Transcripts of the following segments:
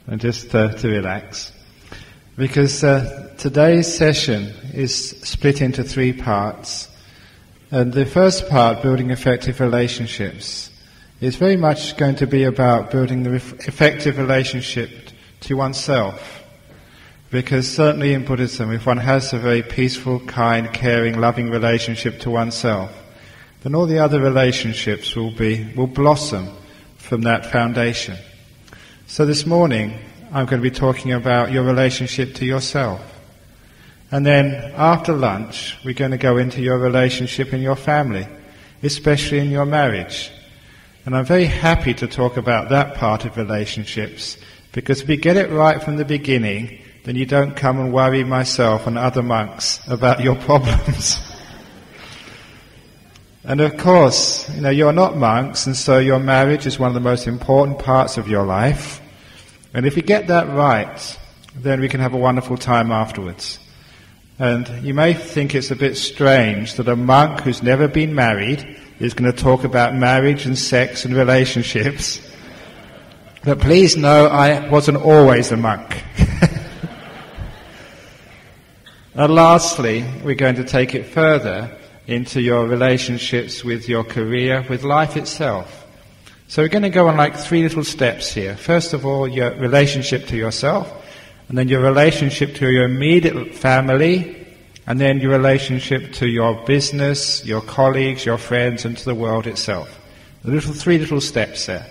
and just to relax. Because today's session is split into 3 parts. And the first part, building effective relationships, is very much going to be about building the effective relationship to oneself. Because certainly in Buddhism, if one has a very peaceful, kind, caring, loving relationship to oneself, then all the other relationships will blossom from that foundation. So this morning, I'm going to be talking about your relationship to yourself. And then after lunch, we're going to go into your relationship in your family, especially in your marriage. And I'm very happy to talk about that part of relationships, because if we get it right from the beginning, then you don't come and worry myself and other monks about your problems. And of course, you're not monks, and so your marriage is one of the most important parts of your life. And if we get that right, then we can have a wonderful time afterwards. And you may think it's a bit strange that a monk who's never been married is going to talk about marriage and sex and relationships. But please know, I wasn't always a monk. And lastly, we're going to take it further into your relationships with your career, with life itself. So we're going to go on like 3 little steps here. First of all, your relationship to yourself, and then your relationship to your immediate family, and then your relationship to your business, your colleagues, your friends, and to the world itself. 3 little steps there.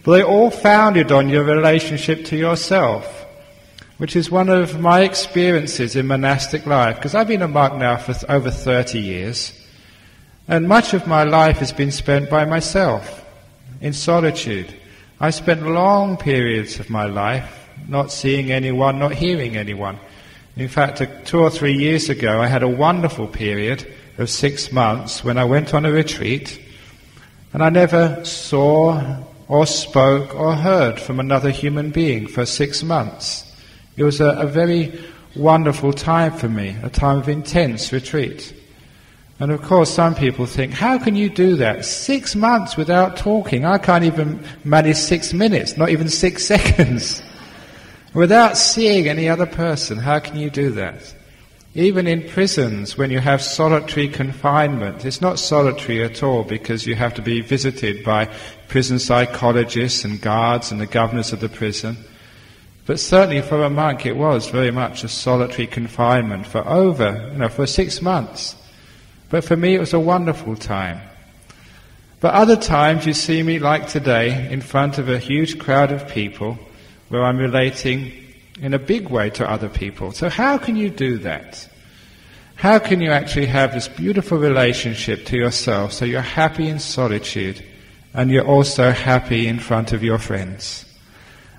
But they're all founded on your relationship to yourself, which is one of my experiences in monastic life, because I've been a monk now for over 30 years, and much of my life has been spent by myself, in solitude. I spent long periods of my life not seeing anyone, not hearing anyone. In fact, 2 or 3 years ago, I had a wonderful period of 6 months when I went on a retreat, and I never saw or spoke or heard from another human being for 6 months. It was a very wonderful time for me, a time of intense retreat. And of course some people think, how can you do that? 6 months without talking? I can't even manage 6 minutes, not even 6 seconds. Without seeing any other person, how can you do that? Even in prisons, when you have solitary confinement, it's not solitary at all, because you have to be visited by prison psychologists and guards and the governors of the prison. But certainly for a monk it was very much a solitary confinement for 6 months. But for me it was a wonderful time. But other times you see me like today in front of a huge crowd of people where I'm relating in a big way to other people. So how can you do that? How can you actually have this beautiful relationship to yourself so you're happy in solitude and you're also happy in front of your friends?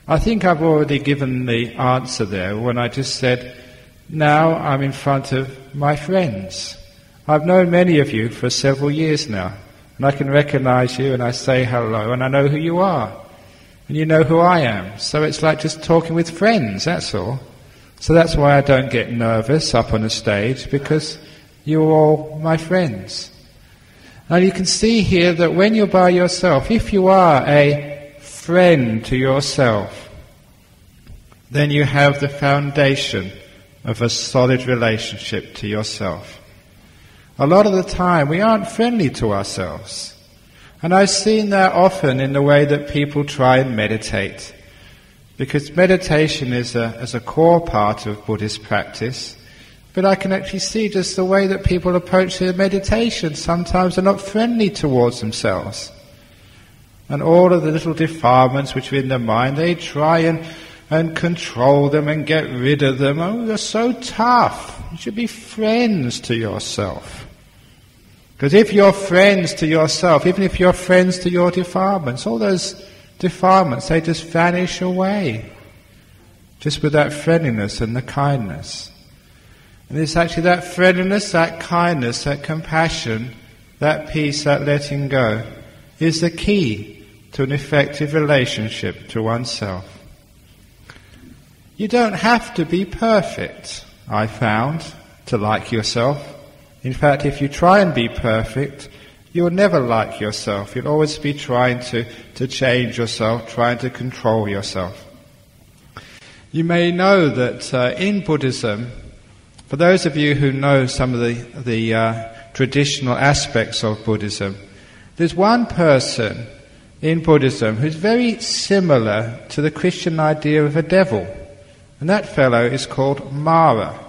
I think I've already given the answer there when I just said, now I'm in front of my friends. I've known many of you for several years now, and I can recognize you and I say hello and I know who you are, and you know who I am. So it's like just talking with friends, that's all. So that's why I don't get nervous up on the stage, because you're all my friends. And you can see here that when you're by yourself, if you are a friend to yourself, then you have the foundation of a solid relationship to yourself. A lot of the time we aren't friendly to ourselves. And I've seen that often in the way that people try and meditate. Because meditation is a core part of Buddhist practice. But I can actually see just the way that people approach their meditation. Sometimes they're not friendly towards themselves. And all of the little defilements which are in their mind, they try and control them and get rid of them. Oh, you're so tough. You should be friends to yourself. Because if you're friends to yourself, even if you're friends to your defilements, all those defilements, they just vanish away. Just with that friendliness and the kindness. And it's actually that friendliness, that kindness, that compassion, that peace, that letting go, is the key to an effective relationship to oneself. You don't have to be perfect, I found, to like yourself. In fact, if you try and be perfect, you'll never like yourself. You'll always be trying to change yourself, trying to control yourself. You may know that in Buddhism, for those of you who know some of the traditional aspects of Buddhism, there's one person in Buddhism who's very similar to the Christian idea of a devil, and that fellow is called Mara.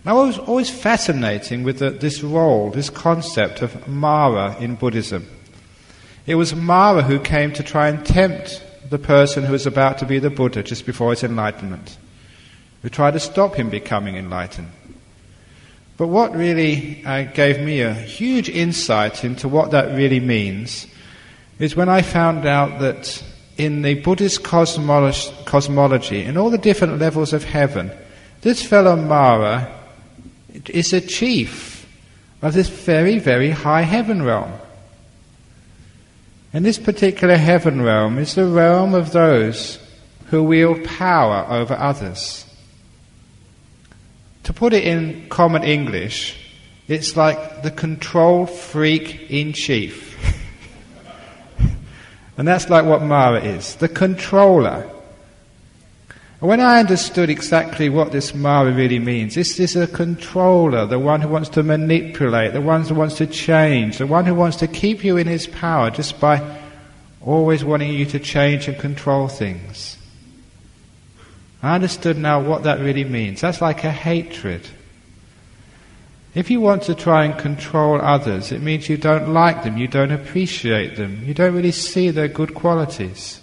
Now, I was always fascinating with this role, this concept of Mara in Buddhism. It was Mara who came to try and tempt the person who was about to be the Buddha just before his enlightenment, who tried to stop him becoming enlightened. But what really gave me a huge insight into what that really means is when I found out that in the Buddhist cosmology, in all the different levels of heaven, this fellow Mara is a chief of this very, very high heaven realm. And this particular heaven realm is the realm of those who wield power over others. To put it in common English, it's like the control freak in chief. And that's like what Mara is, the controller. And when I understood exactly what this Mara really means, this is a controller, the one who wants to manipulate, the one who wants to change, the one who wants to keep you in his power just by always wanting you to change and control things. I understood now what that really means. That's like a hatred. If you want to try and control others, it means you don't like them, you don't appreciate them, you don't really see their good qualities.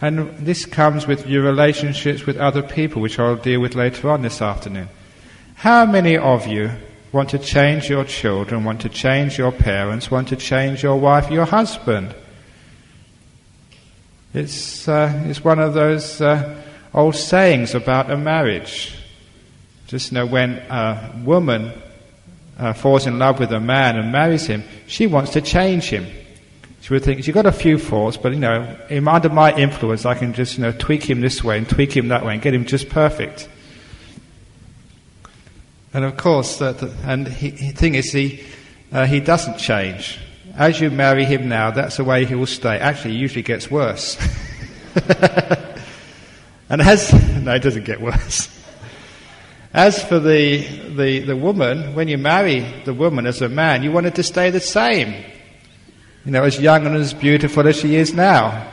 And this comes with your relationships with other people, which I'll deal with later on this afternoon. How many of you want to change your children, want to change your parents, want to change your wife, your husband? It's one of those old sayings about a marriage. Just when a woman falls in love with a man and marries him, she wants to change him. She would think, you've got a few faults, but under my influence I can just tweak him this way and tweak him that way and get him just perfect. And of course, the thing is, he doesn't change. As you marry him now, that's the way he will stay. Actually, it usually gets worse. And no, it doesn't get worse. As for the woman, when you marry the woman as a man, you want it to stay the same. As young and as beautiful as she is now.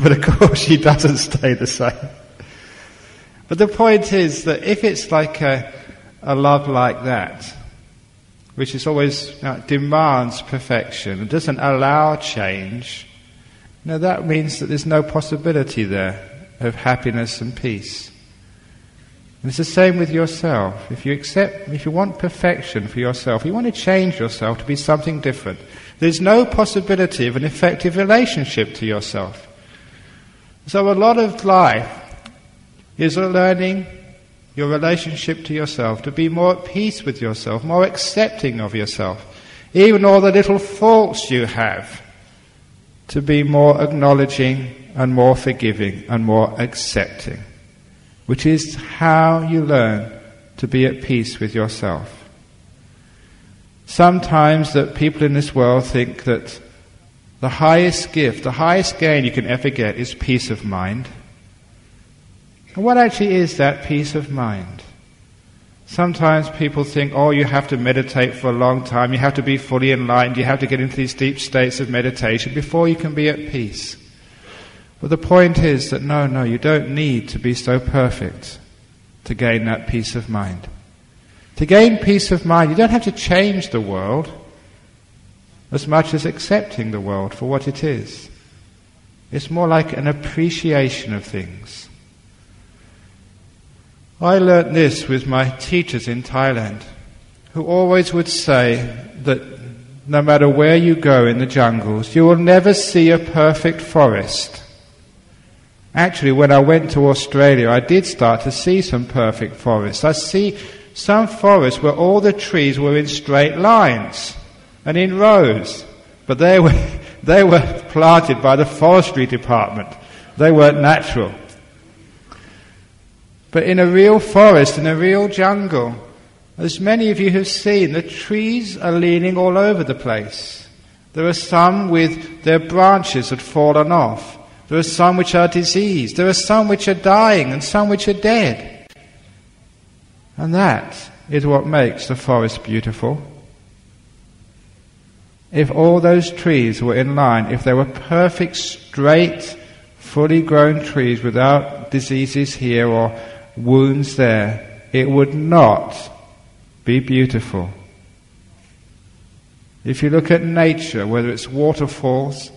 But of course she doesn't stay the same. But the point is that if it's like a love like that, which is always demands perfection and doesn't allow change, that means that there's no possibility there of happiness and peace. And it's the same with yourself. If you want perfection for yourself, you want to change yourself to be something different, there's no possibility of an effective relationship to yourself. So a lot of life is learning your relationship to yourself, to be more at peace with yourself, more accepting of yourself, even all the little faults you have, to be more acknowledging and more forgiving and more accepting, which is how you learn to be at peace with yourself. Sometimes that people in this world think that the highest gift, the highest gain you can ever get is peace of mind. And what actually is that peace of mind? Sometimes people think, you have to meditate for a long time, you have to be fully enlightened, you have to get into these deep states of meditation before you can be at peace. But the point is that no, you don't need to be so perfect to gain that peace of mind. To gain peace of mind, you don't have to change the world as much as accepting the world for what it is. It's more like an appreciation of things. I learnt this with my teachers in Thailand, who always would say that no matter where you go in the jungles, you will never see a perfect forest. Actually, when I went to Australia, I did start to see some perfect forests. I see some forests where all the trees were in straight lines and in rows, but they were planted by the forestry department. They weren't natural. But in a real forest, in a real jungle, as many of you have seen, the trees are leaning all over the place. There are some with their branches had fallen off. There are some which are diseased. There are some which are dying and some which are dead. And that is what makes the forest beautiful. If all those trees were in line, if they were perfect, straight, fully grown trees without diseases here or wounds there, it would not be beautiful. If you look at nature, whether it's waterfalls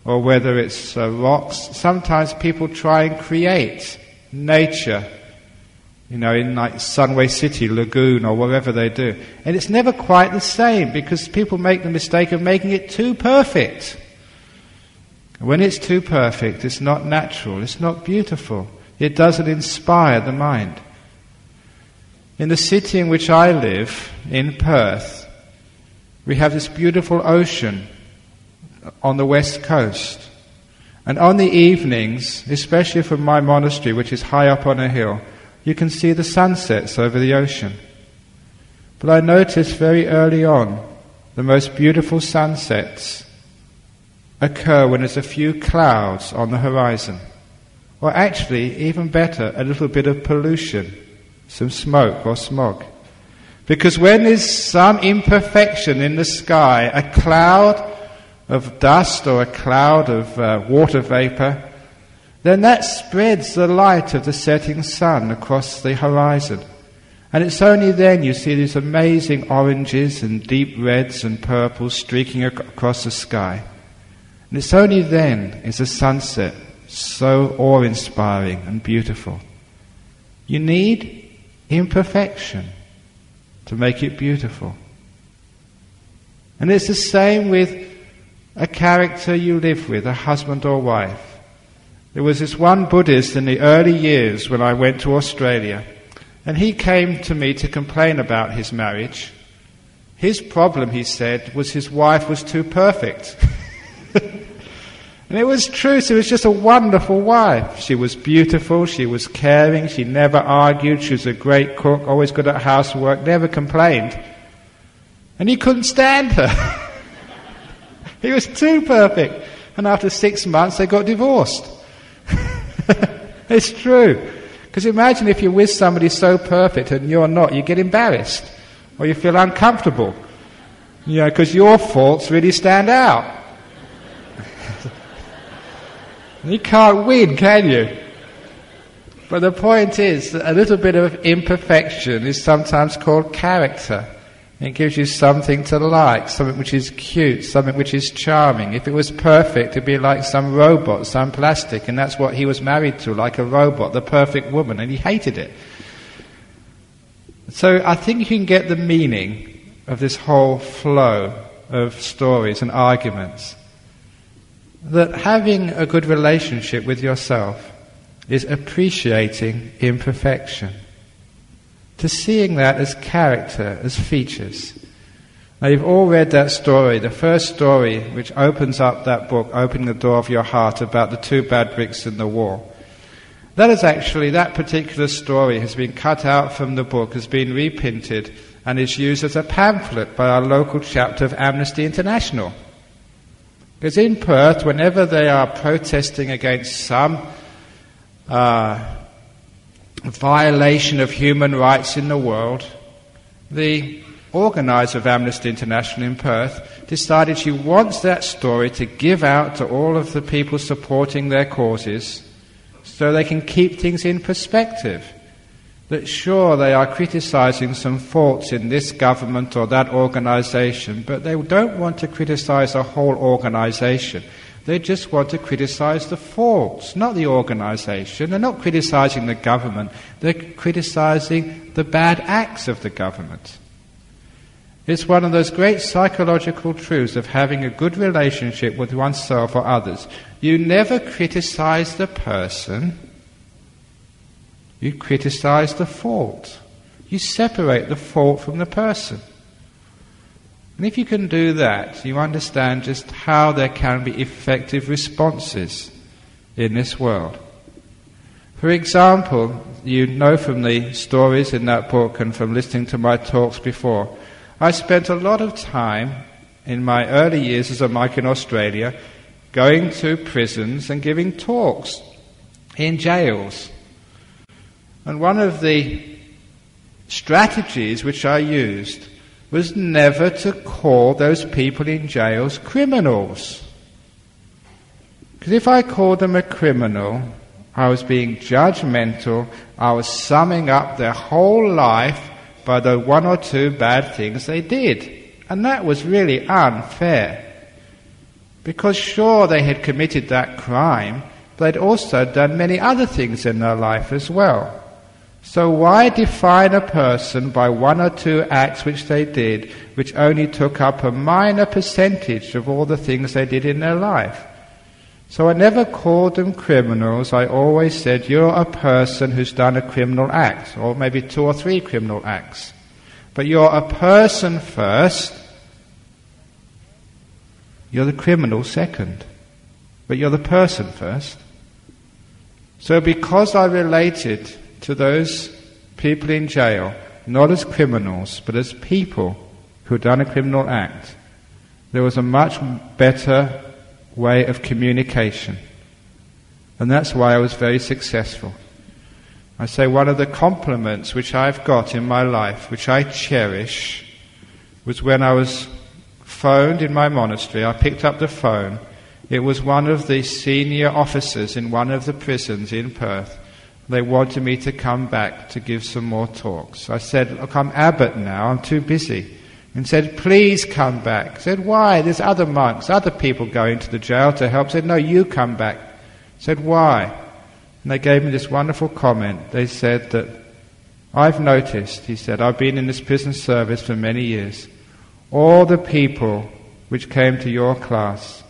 or whether it's rocks, sometimes people try and create nature, in like Sunway City, Lagoon, or wherever they do. And it's never quite the same because people make the mistake of making it too perfect. When it's too perfect, it's not natural, it's not beautiful. It doesn't inspire the mind. In the city in which I live, in Perth, we have this beautiful ocean on the west coast. And on the evenings, especially from my monastery, which is high up on a hill, you can see the sunsets over the ocean. But I noticed very early on, the most beautiful sunsets occur when there's a few clouds on the horizon. Or actually, even better, a little bit of pollution, some smoke or smog. Because when there's some imperfection in the sky, a cloud of dust or a cloud of water vapor, then that spreads the light of the setting sun across the horizon. And it's only then you see these amazing oranges and deep reds and purples streaking across the sky. And it's only then is a sunset so awe-inspiring and beautiful. You need imperfection to make it beautiful. And it's the same with a character you live with, a husband or wife. There was this one Buddhist in the early years when I went to Australia, and he came to me to complain about his marriage. His problem, he said, was his wife was too perfect. And it was true, she was just a wonderful wife. She was beautiful, she was caring, she never argued, she was a great cook, always good at housework, never complained. And he couldn't stand her. He was too perfect. And after 6 months they got divorced. It's true. Because imagine if you're with somebody so perfect and you're not, you get embarrassed. Or you feel uncomfortable. Because your faults really stand out. You can't win, can you? But the point is that a little bit of imperfection is sometimes called character. It gives you something to like, something which is cute, something which is charming. If it was perfect, it'd be like some robot, some plastic, and that's what he was married to, like a robot, the perfect woman, and he hated it. So I think you can get the meaning of this whole flow of stories and arguments. That having a good relationship with yourself is appreciating imperfection. To seeing that as character, as features. Now you've all read that story, the first story which opens up that book, Opening the Door of Your Heart, about the 2 bad bricks in the wall. That particular story has been cut out from the book, has been reprinted, and is used as a pamphlet by our local chapter of Amnesty International. Because in Perth, whenever they are protesting against some violation of human rights in the world, the organizer of Amnesty International in Perth decided she wants that story to give out to all of the people supporting their causes so they can keep things in perspective. That sure, they are criticizing some faults in this government or that organization, but they don't want to criticize a whole organization. They just want to criticize the faults, not the organization. They're not criticizing the government. They're criticizing the bad acts of the government. It's one of those great psychological truths of having a good relationship with oneself or others. You never criticize the person. You criticize the fault. You separate the fault from the person. And if you can do that, you understand just how there can be effective responses in this world. For example, you know from the stories in that book and from listening to my talks before, I spent a lot of time in my early years as a monk in Australia going to prisons and giving talks in jails. And one of the strategies which I used was never to call those people in jails criminals. Because if I called them a criminal, I was being judgmental, I was summing up their whole life by the one or two bad things they did. And that was really unfair. Because sure, they had committed that crime, but they'd also done many other things in their life as well. So why define a person by one or two acts which they did, which only took up a minor percentage of all the things they did in their life? So I never called them criminals. I always said, you're a person who's done a criminal act, or maybe 2 or 3 criminal acts. But you're a person first. You're the criminal second. But you're the person first. So because I related to those people in jail, not as criminals, but as people who had done a criminal act, there was a much better way of communication. And that's why I was very successful. I say one of the compliments which I've got in my life, which I cherish, was when I was phoned in my monastery. I picked up the phone. It was one of the senior officers in one of the prisons in Perth. They wanted me to come back to give some more talks. I said, look, I'm abbot now, I'm too busy. And said, please come back. I said, why? There's other monks, other people going to the jail to help. I said, no, you come back. I said, why? And they gave me this wonderful comment. They said that, I've noticed, he said, I've been in this prison service for many years. All the people which came to your class,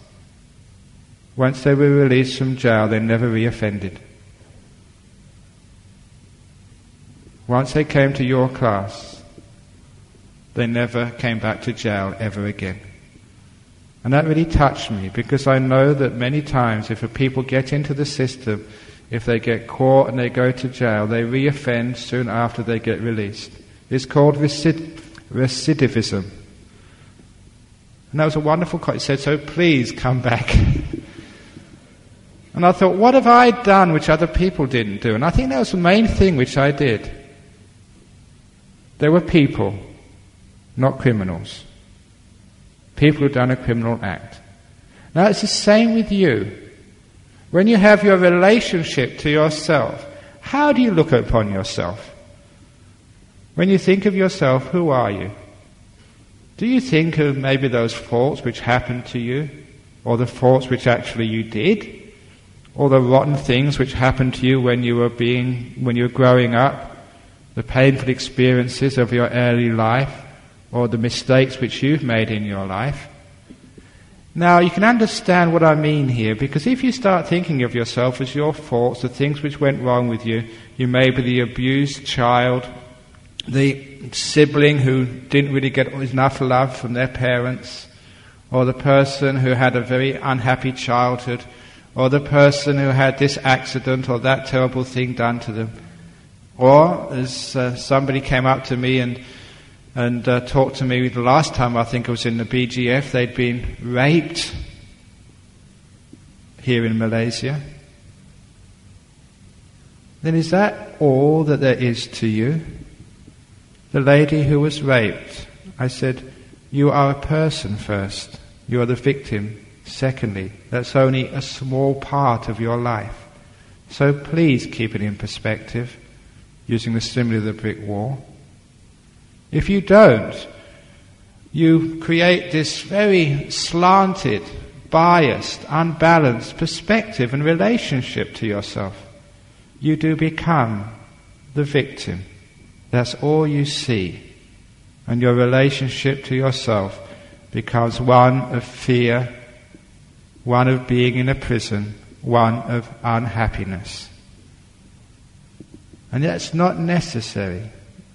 once they were released from jail, they never reoffended. Once they came to your class, they never came back to jail ever again. And that really touched me, because I know that many times if people get into the system, if they get caught and they go to jail, they reoffend soon after they get released. It's called recidivism. And that was a wonderful quote. It said, so please come back. And I thought, what have I done which other people didn't do? And I think that was the main thing which I did. There were people, not criminals. People who've done a criminal act. Now it's the same with you. When you have your relationship to yourself, how do you look upon yourself? When you think of yourself, who are you? Do you think of maybe those faults which happened to you, or the faults which actually you did, or the rotten things which happened to you when you were growing up? The painful experiences of your early life, or the mistakes which you've made in your life. Now, you can understand what I mean here, because if you start thinking of yourself as your faults, the things which went wrong with you, you may be the abused child, the sibling who didn't really get enough love from their parents, or the person who had a very unhappy childhood, or the person who had this accident or that terrible thing done to them. Or, as somebody came up to me and talked to me the last time, I think it was in the BGF, they'd been raped here in Malaysia. Then is that all that there is to you? The lady who was raped, I said, you are a person first. You are the victim. Secondly, that's only a small part of your life. So please keep it in perspective, using the simile of the brick wall. If you don't, you create this very slanted, biased, unbalanced perspective and relationship to yourself. You do become the victim. That's all you see. And your relationship to yourself becomes one of fear, one of being in a prison, one of unhappiness. And that's not necessary.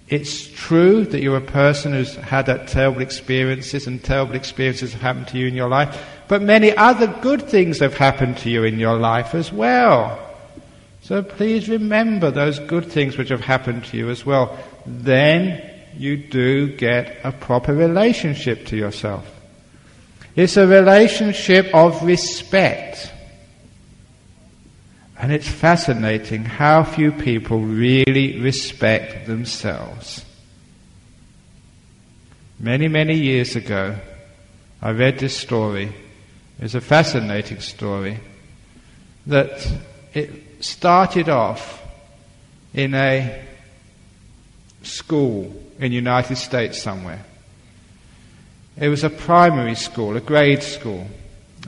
It's true that you're a person who's had that terrible experiences, and terrible experiences have happened to you in your life, but many other good things have happened to you in your life as well. So please remember those good things which have happened to you as well. Then you do get a proper relationship to yourself. It's a relationship of respect. And it's fascinating how few people really respect themselves. Many, many years ago, I read this story. It's a fascinating story. That it started off in a school in the United States somewhere. It was a primary school, a grade school,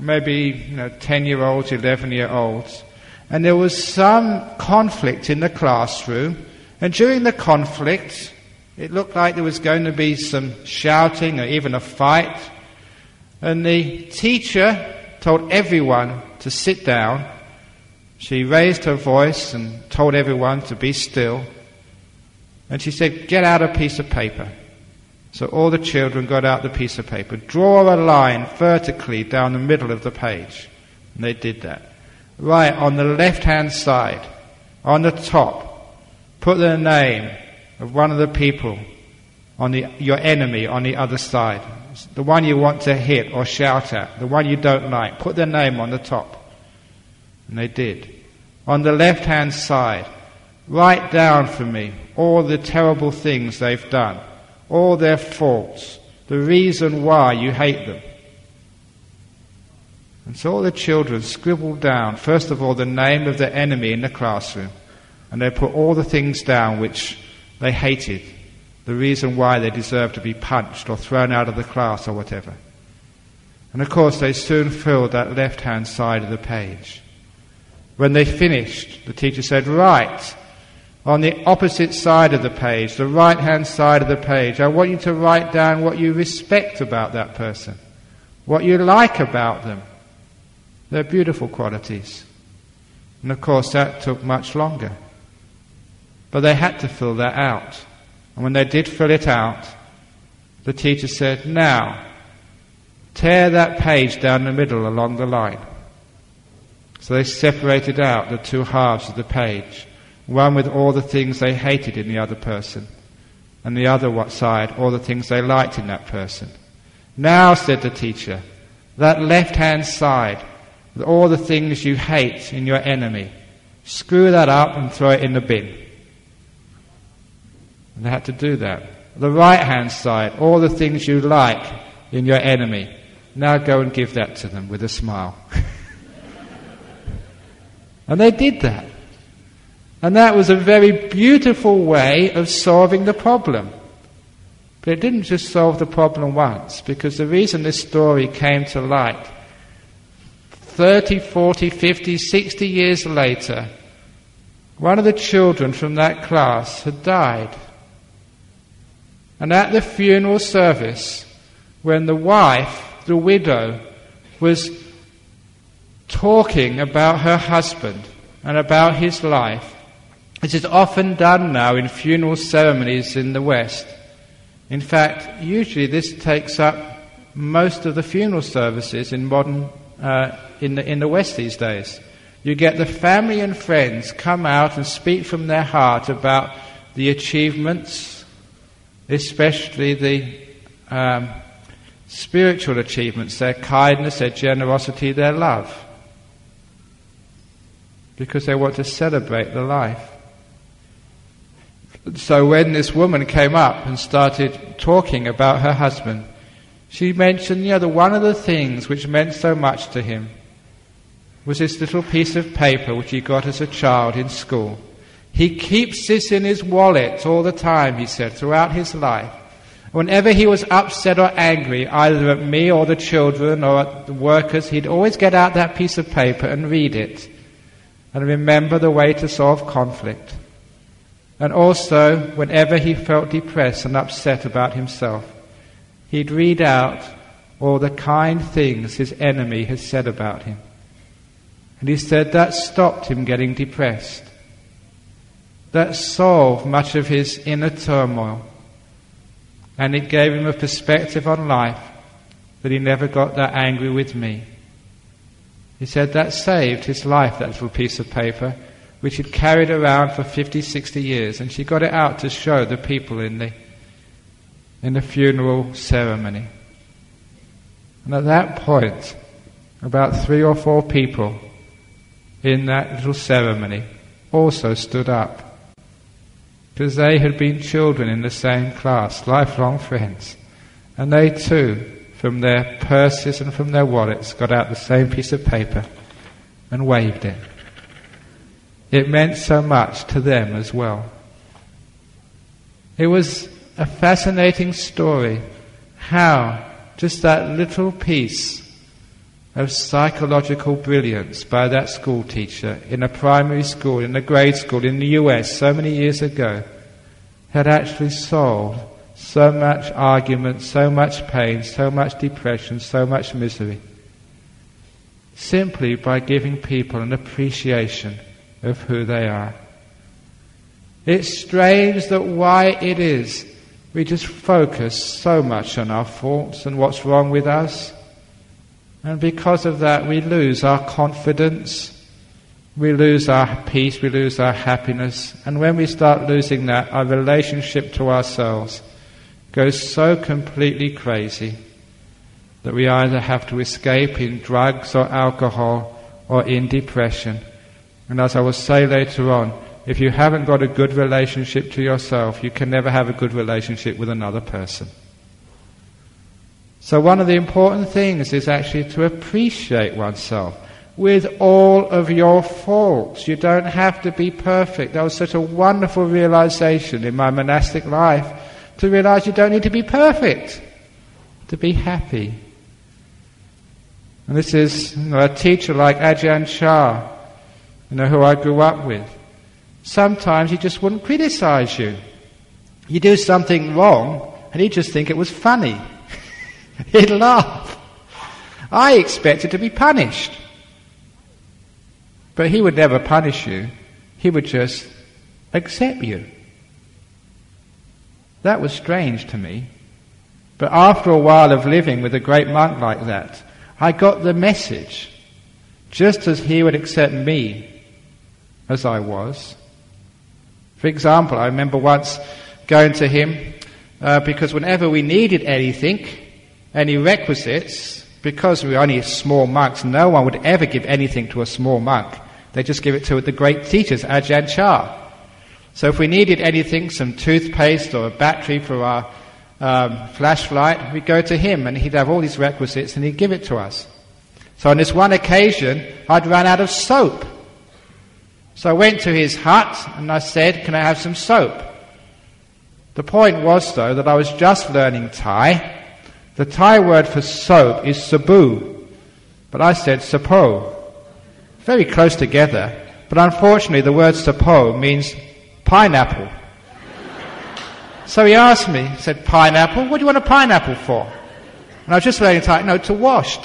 maybe 10-year-olds, 11-year-olds. And there was some conflict in the classroom, and during the conflict, it looked like there was going to be some shouting or even a fight. And the teacher told everyone to sit down. She raised her voice and told everyone to be still. And she said, "Get out a piece of paper." So all the children got out the piece of paper. Draw a line vertically down the middle of the page. And they did that. Right on the left-hand side, on the top, put the name of one of the people your enemy on the other side. The one you want to hit or shout at, the one you don't like. Put their name on the top. And they did. On the left-hand side, write down for me all the terrible things they've done, all their faults, the reason why you hate them. And so all the children scribbled down, first of all, the name of the enemy in the classroom. And they put all the things down which they hated, the reason why they deserved to be punched or thrown out of the class or whatever. And of course they soon filled that left-hand side of the page. When they finished, the teacher said, "Right, on the opposite side of the page, the right-hand side of the page, I want you to write down what you respect about that person, what you like about them, their beautiful qualities." And of course that took much longer. But they had to fill that out. And when they did fill it out, the teacher said, "Now, tear that page down the middle along the line." So they separated out the two halves of the page, one with all the things they hated in the other person, and the other side, all the things they liked in that person. "Now," said the teacher, "that left-hand side, with all the things you hate in your enemy, screw that up and throw it in the bin." And they had to do that. The right-hand side, all the things you like in your enemy, now go and give that to them with a smile. And they did that. And that was a very beautiful way of solving the problem. But it didn't just solve the problem once, because the reason this story came to light 30, 40, 50, 60 years later, one of the children from that class had died. And at the funeral service, when the wife, the widow, was talking about her husband and about his life, as is often done now in funeral ceremonies in the West. In fact, usually this takes up most of the funeral services in modern in the West these days. You get the family and friends come out and speak from their heart about the achievements, especially the spiritual achievements, their kindness, their generosity, their love, because they want to celebrate the life. So when this woman came up and started talking about her husband, she mentioned, one of the things which meant so much to him was this little piece of paper which he got as a child in school. He keeps this in his wallet all the time, he said, throughout his life. Whenever he was upset or angry, either at me or the children or at the workers, he'd always get out that piece of paper and read it and remember the way to solve conflict. And also, whenever he felt depressed and upset about himself, he'd read out all the kind things his enemy had said about him. And he said that stopped him getting depressed. That solved much of his inner turmoil. And it gave him a perspective on life that he never got that angry with me. He said that saved his life, that little piece of paper, which he'd carried around for 50, 60 years. And she got it out to show the people in the funeral ceremony. And at that point, about 3 or 4 people in that little ceremony also stood up, because they had been children in the same class, lifelong friends, and they too, from their purses and from their wallets, got out the same piece of paper and waved it. It meant so much to them as well. It was a fascinating story how just that little piece of psychological brilliance by that school teacher in a primary school, in a grade school in the US so many years ago, had actually solved so much argument, so much pain, so much depression, so much misery, simply by giving people an appreciation of who they are. It's strange that why it is we just focus so much on our faults and what's wrong with us, and because of that we lose our confidence, we lose our peace, we lose our happiness, and when we start losing that, our relationship to ourselves goes so completely crazy that we either have to escape in drugs or alcohol or in depression. And as I will say later on, if you haven't got a good relationship to yourself, you can never have a good relationship with another person. So one of the important things is actually to appreciate oneself with all of your faults. You don't have to be perfect. That was such a wonderful realization in my monastic life, to realize you don't need to be perfect to be happy. And this is a teacher like Ajahn Brahm, who I grew up with. Sometimes he just wouldn't criticize you. You do something wrong and he'd just think it was funny. He'd laugh. I expected to be punished. But he would never punish you. He would just accept you. That was strange to me. But after a while of living with a great monk like that, I got the message. Just as he would accept me as I was. For example, I remember once going to him because whenever we needed anything, any requisites, because we were only small monks, no one would ever give anything to a small monk. They just give it to the great teachers, Ajahn Brahm. So if we needed anything, some toothpaste or a battery for our flashlight, we'd go to him and he'd have all these requisites and he'd give it to us. So on this one occasion, I'd run out of soap. So I went to his hut and I said, "Can I have some soap?" The point was, though, that I was just learning Thai. The Thai word for soap is sabu, but I said sapo. Very close together, but unfortunately the word sapo means pineapple. So he asked me, he said, "Pineapple? What do you want a pineapple for?" And I was just learning Thai, "No, to wash."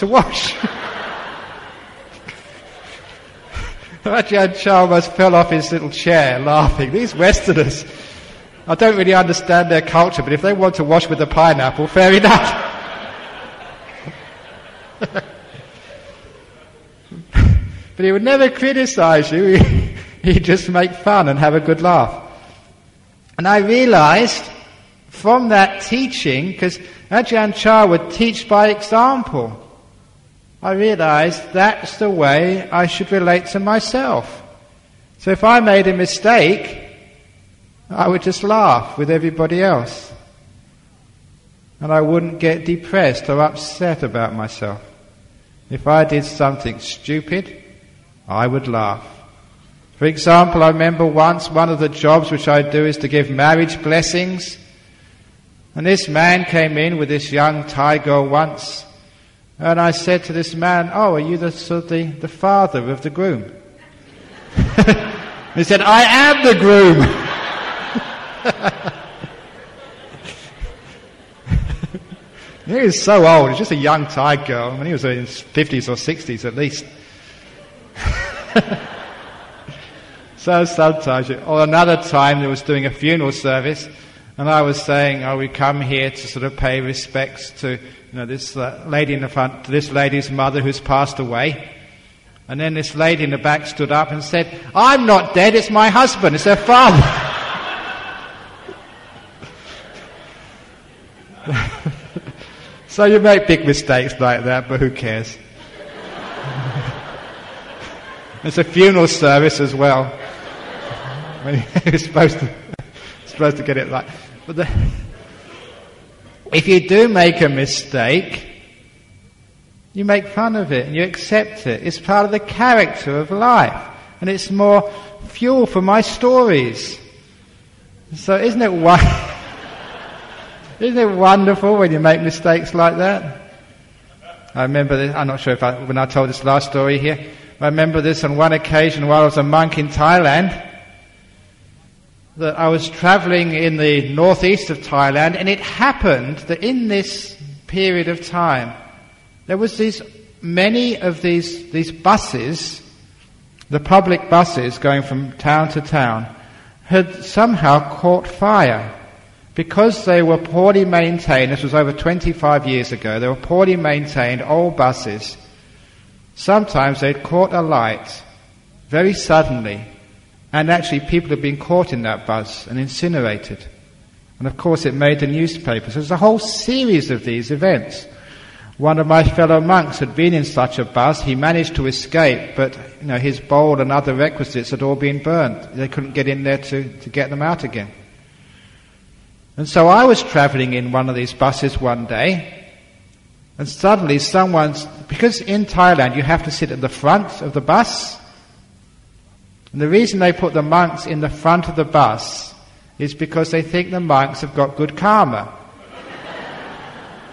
Ajahn Brahm almost fell off his little chair laughing. These Westerners, I don't really understand their culture, but if they want to wash with a pineapple, fair enough. But he would never criticize you. He'd just make fun and have a good laugh. And I realized from that teaching, because Ajahn Brahm would teach by example, I realized that's the way I should relate to myself. So if I made a mistake, I would just laugh with everybody else. And I wouldn't get depressed or upset about myself. If I did something stupid, I would laugh. For example, I remember once one of the jobs which I do is to give marriage blessings. And this man came in with this young Thai girl once. And I said to this man, "Oh, are you the father of the groom?" He said, "I am the groom." He was so old. He was just a young Thai girl. I mean, he was in his 50s or 60s at least. So sometimes, or another time, there was doing a funeral service, and I was saying, "Oh, we come here to sort of pay respects to, this lady in the front, to this lady's mother who's passed away." And then this lady in the back stood up and said, "I'm not dead, it's my husband, it's her father." So you make big mistakes like that, but who cares? It's a funeral service as well. You're supposed to get it right. But if you do make a mistake, you make fun of it and you accept it. It's part of the character of life. And it's more fuel for my stories. So isn't it wonderful when you make mistakes like that? I remember this, I'm not sure when I told this last story here, I remember this on one occasion while I was a monk in Thailand, that I was travelling in the northeast of Thailand, and it happened that in this period of time, there was many of these buses, the public buses going from town to town, had somehow caught fire. Because they were poorly maintained, this was over 25 years ago, they were poorly maintained old buses. Sometimes they'd caught alight very suddenly, and actually people had been caught in that bus and incinerated. And of course it made the newspapers. There's a whole series of these events. One of my fellow monks had been in such a bus. He managed to escape, but his bowl and other requisites had all been burnt. They couldn't get in there to get them out again. And so I was travelling in one of these buses one day, and suddenly because in Thailand you have to sit at the front of the bus, and the reason they put the monks in the front of the bus is because they think the monks have got good karma.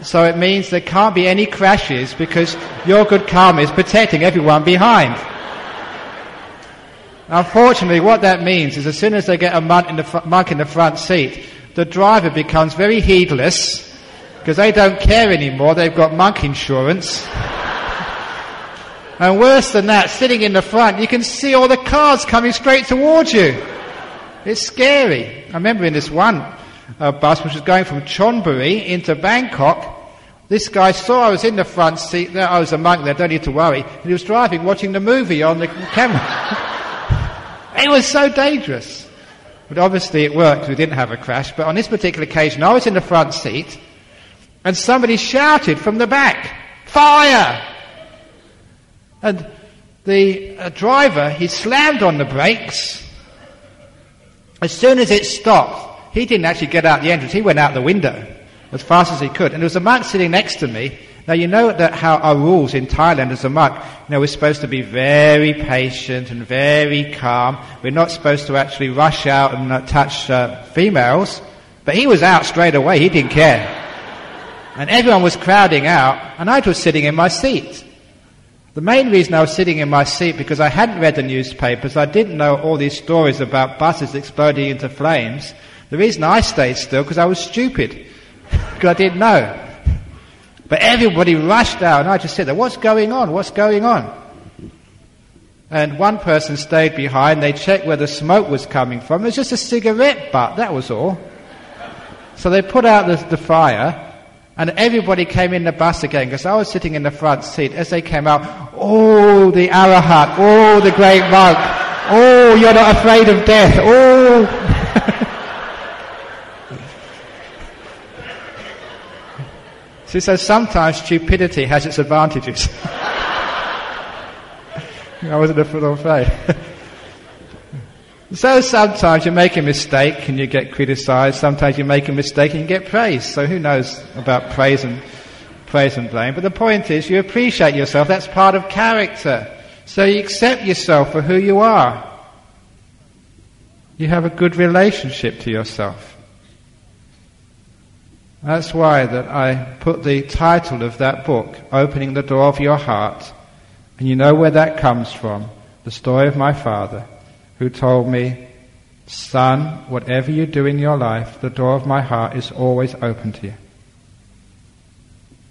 So it means there can't be any crashes because your good karma is protecting everyone behind. Unfortunately, what that means is as soon as they get a monk in the front seat, the driver becomes very heedless because they don't care anymore. They've got monk insurance. And worse than that, sitting in the front, you can see all the cars coming straight towards you. It's scary. I remember in this one bus which was going from Chonburi into Bangkok, this guy saw I was in the front seat there. I was a monk there, don't need to worry. And he was driving, watching the movie on the camera. It was so dangerous. But obviously it worked. We didn't have a crash. But on this particular occasion, I was in the front seat, and somebody shouted from the back, "Fire!" And the driver, he slammed on the brakes. As soon as it stopped, he didn't actually get out the entrance. He went out the window as fast as he could. And there was a monk sitting next to me. Now, you know that how our rules in Thailand as a monk, we're supposed to be very patient and very calm. We're not supposed to actually rush out and touch females. But he was out straight away. He didn't care. And everyone was crowding out, and I was sitting in my seat. The main reason I was sitting in my seat because I hadn't read the newspapers. I didn't know all these stories about buses exploding into flames. The reason I stayed still because I was stupid. Because I didn't know. But everybody rushed out, and I just said, "What's going on? What's going on?" And one person stayed behind. They checked where the smoke was coming from. It was just a cigarette butt, that was all. So they put out the fire, and everybody came in the bus again, because I was sitting in the front seat. As they came out, "Oh, the Arahat, oh, the great monk, oh, you're not afraid of death, oh." See, so sometimes stupidity has its advantages. I wasn't afraid. So sometimes you make a mistake and you get criticised. Sometimes you make a mistake and you get praised. So who knows about praise and blame? But the point is, you appreciate yourself. That's part of character. So you accept yourself for who you are. You have a good relationship to yourself. That's why that I put the title of that book, Opening the Door of Your Heart. And you know where that comes from. The story of my father, who told me, "Son, whatever you do in your life, the door of my heart is always open to you."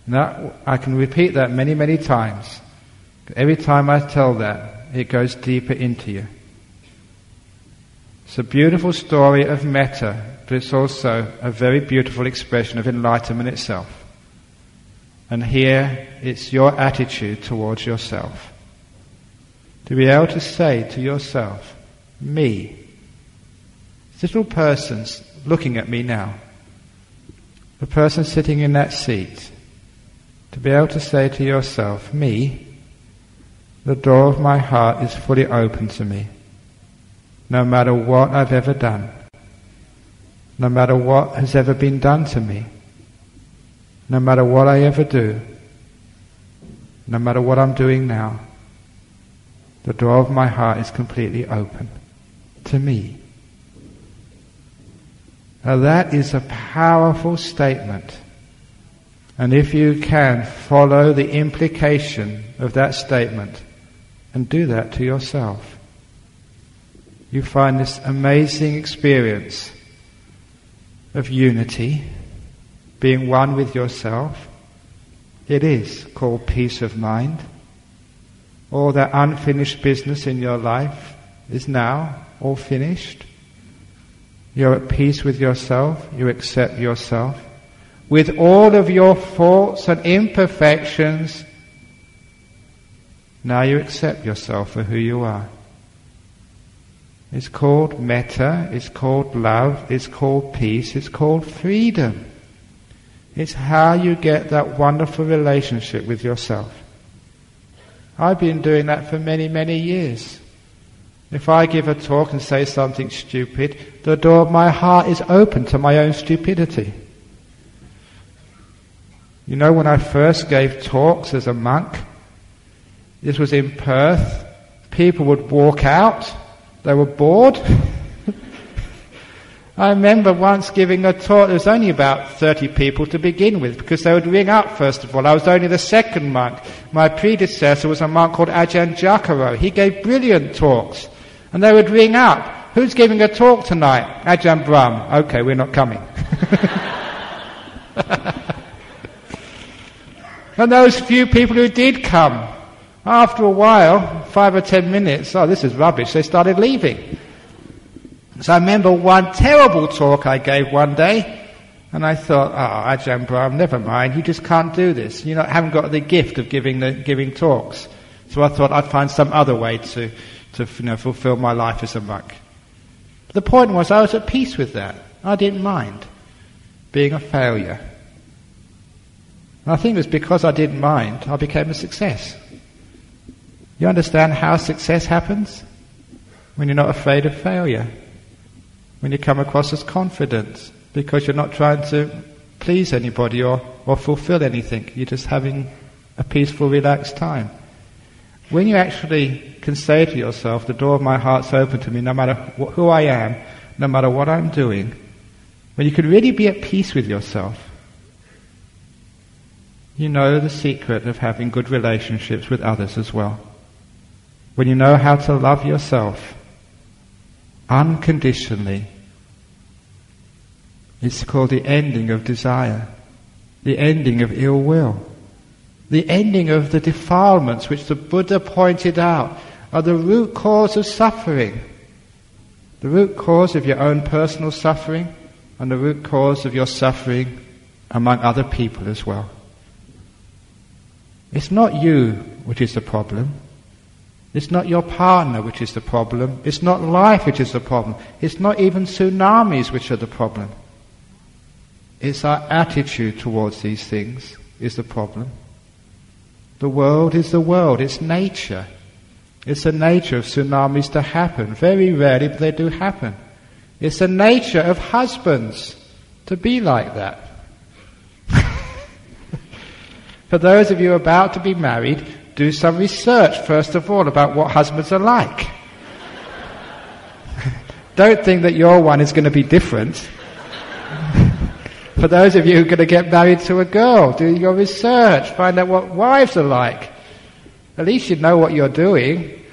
Now, I can repeat that many, many times. Every time I tell that, it goes deeper into you. It's a beautiful story of metta, but it's also a very beautiful expression of enlightenment itself. And here, it's your attitude towards yourself. To be able to say to yourself, "Me, this little person's looking at me now. The person sitting in that seat, To be able to say to yourself, me, the door of my heart is fully open to me, no matter what I've ever done, no matter what has ever been done to me, no matter what I ever do, no matter what I'm doing now, the door of my heart is completely open to me. Now that is a powerful statement. And if you can follow the implication of that statement and do that to yourself, you find this amazing experience of unity, being one with yourself. It is called peace of mind. All that unfinished business in your life is now all finished. You're at peace with yourself, you accept yourself. With all of your faults and imperfections, now you accept yourself for who you are. It's called metta, it's called love, it's called peace, it's called freedom. It's how you get that wonderful relationship with yourself. I've been doing that for many, many years. If I give a talk and say something stupid, the door of my heart is open to my own stupidity. You know, when I first gave talks as a monk, this was in Perth, people would walk out, they were bored. I remember once giving a talk, there was only about 30 people to begin with, because they would ring up first of all. I was only the second monk. My predecessor was a monk called Ajahn Brahm. He gave brilliant talks. And they would ring up, who's giving a talk tonight? Ajahn Brahm. Okay, we're not coming. And those few people who did come, after a while, 5 or 10 minutes, oh, this is rubbish, they started leaving. So I remember one terrible talk I gave one day, and I thought, Ajahn Brahm, never mind, you just can't do this. You know, I haven't got the gift of giving talks. So I thought I'd find some other way to fulfill my life as a monk. The point was, I was at peace with that. I didn't mind being a failure. And I think it was because I didn't mind, I became a success. You understand how success happens? When you're not afraid of failure. When you come across as confident, because you're not trying to please anybody or fulfill anything. You're just having a peaceful, relaxed time. When you actually can say to yourself, the door of my heart's open to me no matter who I am, no matter what I'm doing, when you can really be at peace with yourself, you know the secret of having good relationships with others as well. When you know how to love yourself unconditionally, it's called the ending of desire, the ending of ill will, the ending of the defilements which the Buddha pointed out are the root cause of suffering, the root cause of your own personal suffering and the root cause of your suffering among other people as well. It's not you which is the problem. It's not your partner which is the problem. It's not life which is the problem. It's not even tsunamis which are the problem. It's our attitude towards these things is the problem. The world is the world. It's nature. It's the nature of tsunamis to happen. Very rarely, but they do happen. It's the nature of husbands to be like that. For those of you about to be married, do some research, first of all, about what husbands are like. Don't think that your one is going to be different. For those of you who are going to get married to a girl, do your research, find out what wives are like. At least you know what you're doing.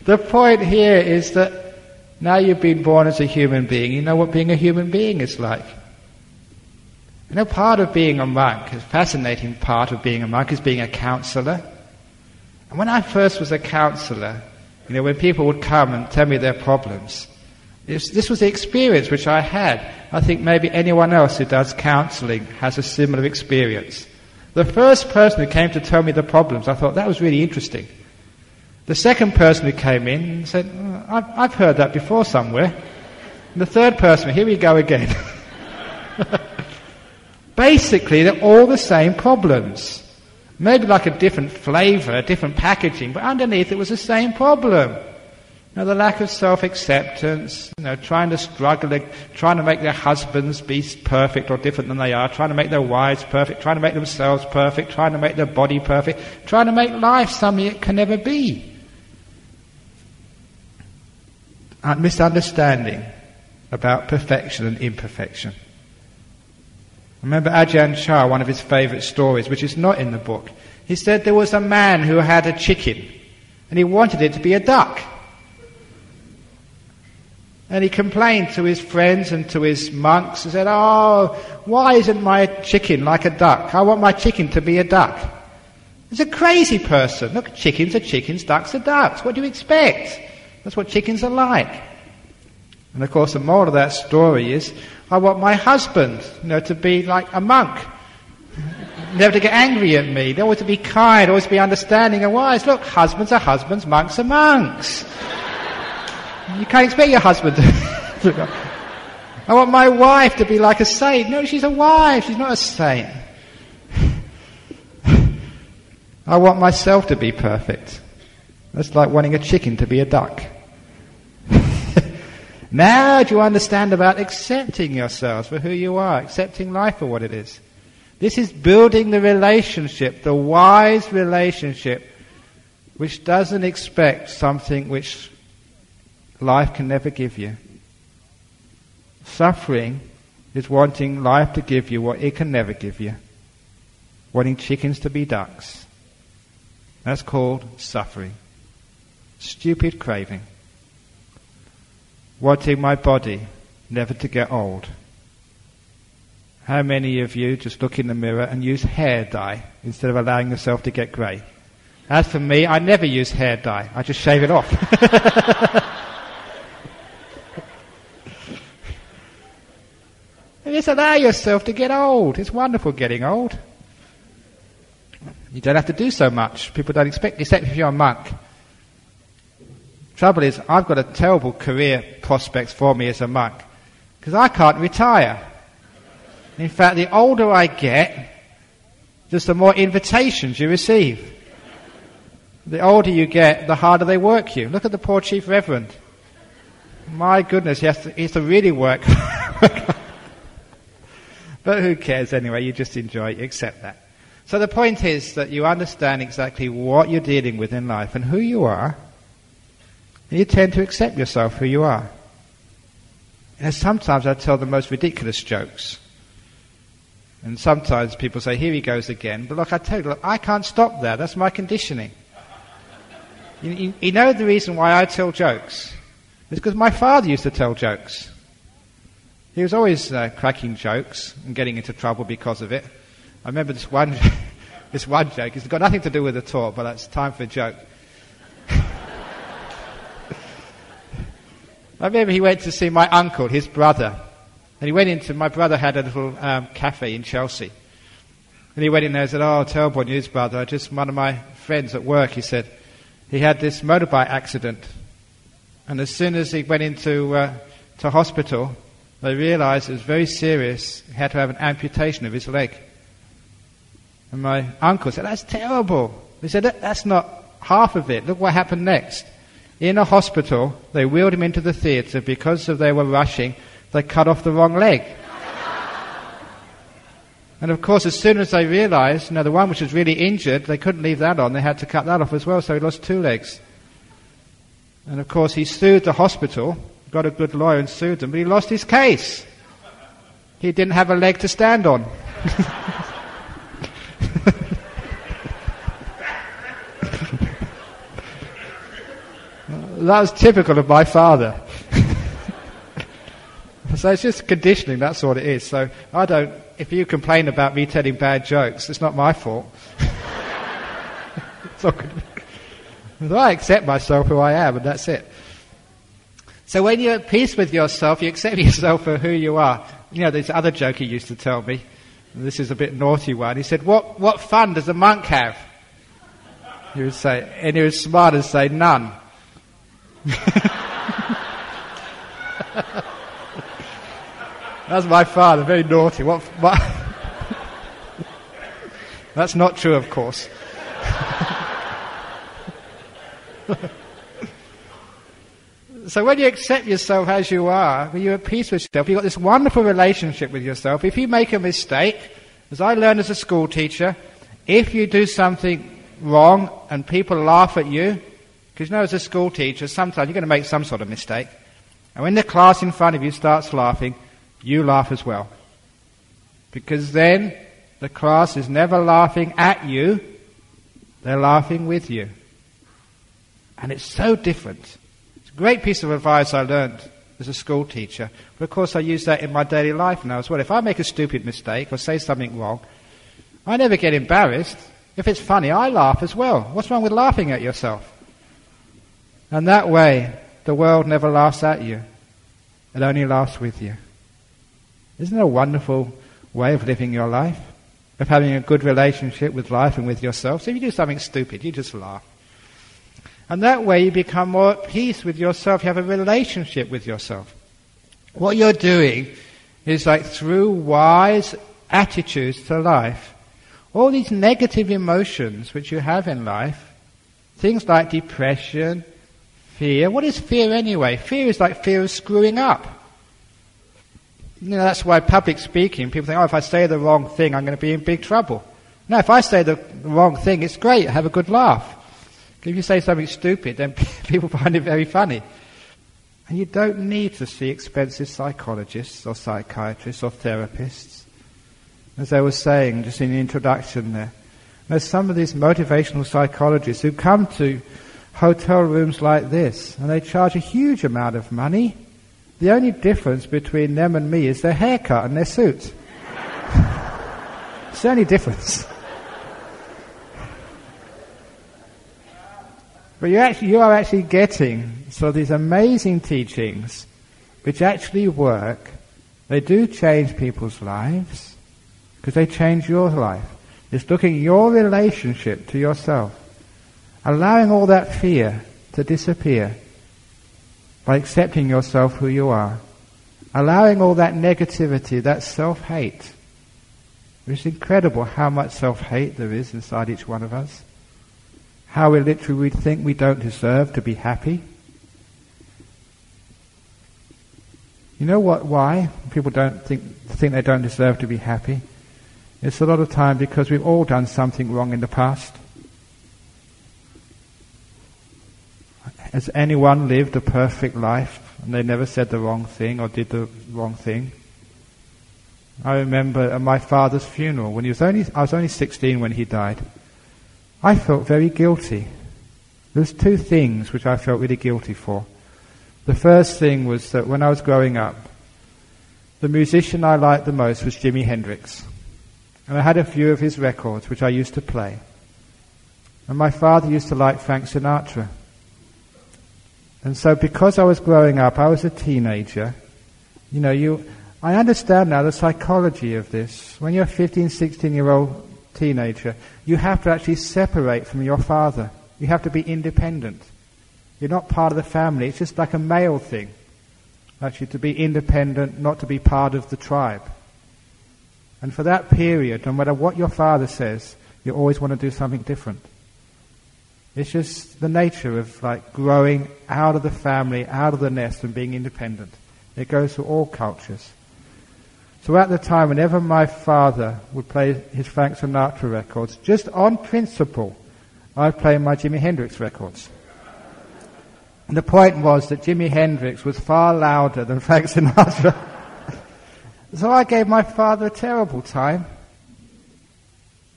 The point here is that now you've been born as a human being, you know what being a human being is like. You know, part of being a monk, a fascinating part of being a monk is being a counsellor. And when I first was a counsellor, you know, when people would come and tell me their problems, this was the experience which I had. I think maybe anyone else who does counselling has a similar experience. The first person who came to tell me the problems, I thought that was really interesting. The second person who came in said, I've heard that before somewhere. And the third person, here we go again. Basically, they're all the same problems. Maybe like a different flavour, different packaging, but underneath it was the same problem. The lack of self-acceptance, trying to struggle, trying to make their husbands be perfect or different than they are, trying to make their wives perfect, trying to make themselves perfect, trying to make their body perfect, trying to make life something it can never be. A misunderstanding about perfection and imperfection. I remember Ajahn Brahm, one of his favourite stories, which is not in the book. He said there was a man who had a chicken, and he wanted it to be a duck. And he complained to his friends and to his monks and said, "Oh, why isn't my chicken like a duck? I want my chicken to be a duck." He's a crazy person. Look, chickens are chickens, ducks are ducks. What do you expect? That's what chickens are like. And of course the moral of that story is, I want my husband, to be like a monk. Never to get angry at me. They always to be kind, always to be understanding and wise. Look, husbands are husbands, monks are monks. You can't expect your husband to... I want my wife to be like a saint. No, she's a wife, she's not a saint. I want myself to be perfect. That's like wanting a chicken to be a duck. Now do you understand about accepting yourselves for who you are, accepting life for what it is? This is building the relationship, the wise relationship, which doesn't expect something which life can never give you. Suffering is wanting life to give you what it can never give you. Wanting chickens to be ducks. That's called suffering. Stupid craving. Wanting my body never to get old. How many of you just look in the mirror and use hair dye instead of allowing yourself to get grey? As for me, I never use hair dye. I just shave it off. And just allow yourself to get old. It's wonderful getting old. You don't have to do so much. People don't expect, except if you're a monk. Trouble is, I've got a terrible career prospects for me as a monk, because I can't retire. In fact, the older I get, just the more invitations you receive. The older you get, the harder they work you. Look at the poor Chief Reverend. My goodness, he has to really work. But who cares anyway, you just enjoy it, you accept that. So the point is that you understand exactly what you're dealing with in life and who you are, and you tend to accept yourself who you are. And sometimes I tell the most ridiculous jokes. And sometimes people say, here he goes again. But look, I tell you, look, I can't stop there. That's my conditioning. You know the reason why I tell jokes? It's because my father used to tell jokes. He was always cracking jokes and getting into trouble because of it. I remember this one joke. It's got nothing to do with the talk, but it's time for a joke. I remember he went to see my uncle, his brother. And he went into, my brother had a little cafe in Chelsea. And he went in there and said, "Oh, terrible news, brother. Just one of my friends at work," he said, he had this motorbike accident. And as soon as he went into to hospital, they realized it was very serious. He had to have an amputation of his leg. And my uncle said, "That's terrible." He said, "That's not half of it. Look what happened next. In a hospital, they wheeled him into the theatre because they were rushing. They cut off the wrong leg." And of course, as soon as they realized, the one which was really injured, they couldn't leave that on. They had to cut that off as well, so he lost 2 legs. And of course, he sued the hospital, got a good lawyer and sued them, but he lost his case. He didn't have a leg to stand on. That was typical of my father. So it's just conditioning, that's what it is. So if you complain about me telling bad jokes, it's not my fault. It's not good. I accept myself who I am, and that's it. So when you're at peace with yourself, you accept yourself for who you are. There's other joke he used to tell me. This is a bit naughty one. He said, what fun does a monk have? He would say, and he would smile and say, "None." That's my father, very naughty. What That's not true, of course. So when you accept yourself as you are, when you're at peace with yourself, you've got this wonderful relationship with yourself. If you make a mistake, as I learned as a school teacher, if you do something wrong and people laugh at you, because as a school teacher, sometimes you're going to make some sort of mistake, and when the class in front of you starts laughing, you laugh as well. Because then the class is never laughing at you, they're laughing with you. And it's so different. Great piece of advice I learned as a school teacher, but of course I use that in my daily life now as well. If I make a stupid mistake or say something wrong, I never get embarrassed. If it's funny, I laugh as well. What's wrong with laughing at yourself? And that way, the world never laughs at you. It only laughs with you. Isn't it a wonderful way of living your life? Of having a good relationship with life and with yourself? So if you do something stupid, you just laugh. And that way you become more at peace with yourself. You have a relationship with yourself. What you're doing is like through wise attitudes to life, all these negative emotions which you have in life, things like depression, fear. What is fear anyway? Fear is like fear of screwing up. That's why public speaking, people think, if I say the wrong thing, I'm going to be in big trouble. No, if I say the wrong thing, it's great. Have a good laugh. If you say something stupid, then people find it very funny. And you don't need to see expensive psychologists or psychiatrists or therapists. As I was saying just in the introduction there's some of these motivational psychologists who come to hotel rooms like this, and they charge a huge amount of money. The only difference between them and me is their haircut and their suit. It's the only difference. But you are actually getting these amazing teachings which actually work. They do change people's lives because they change your life. It's looking at your relationship to yourself, allowing all that fear to disappear by accepting yourself who you are, allowing all that negativity, that self-hate. It's incredible how much self-hate there is inside each one of us. How we literally think we don't deserve to be happy. You know why people don't think they don't deserve to be happy? It's a lot of time because we've all done something wrong in the past. Has anyone lived a perfect life and they never said the wrong thing or did the wrong thing? I remember at my father's funeral, I was only 16 when he died. I felt very guilty. There was two things which I felt really guilty for. The first thing was that when I was growing up, the musician I liked the most was Jimi Hendrix. And I had a few of his records which I used to play. And my father used to like Frank Sinatra. And so because I was growing up, I was a teenager. I understand now the psychology of this. When you're a 15, 16-year-old teenager, you have to actually separate from your father. You have to be independent. You're not part of the family. It's just like a male thing. Actually, to be independent, not to be part of the tribe. And for that period, no matter what your father says, you always want to do something different. It's just the nature of growing out of the family, out of the nest and being independent. It goes through all cultures. So at the time, whenever my father would play his Frank Sinatra records, just on principle, I'd play my Jimi Hendrix records. And the point was that Jimi Hendrix was far louder than Frank Sinatra. So I gave my father a terrible time.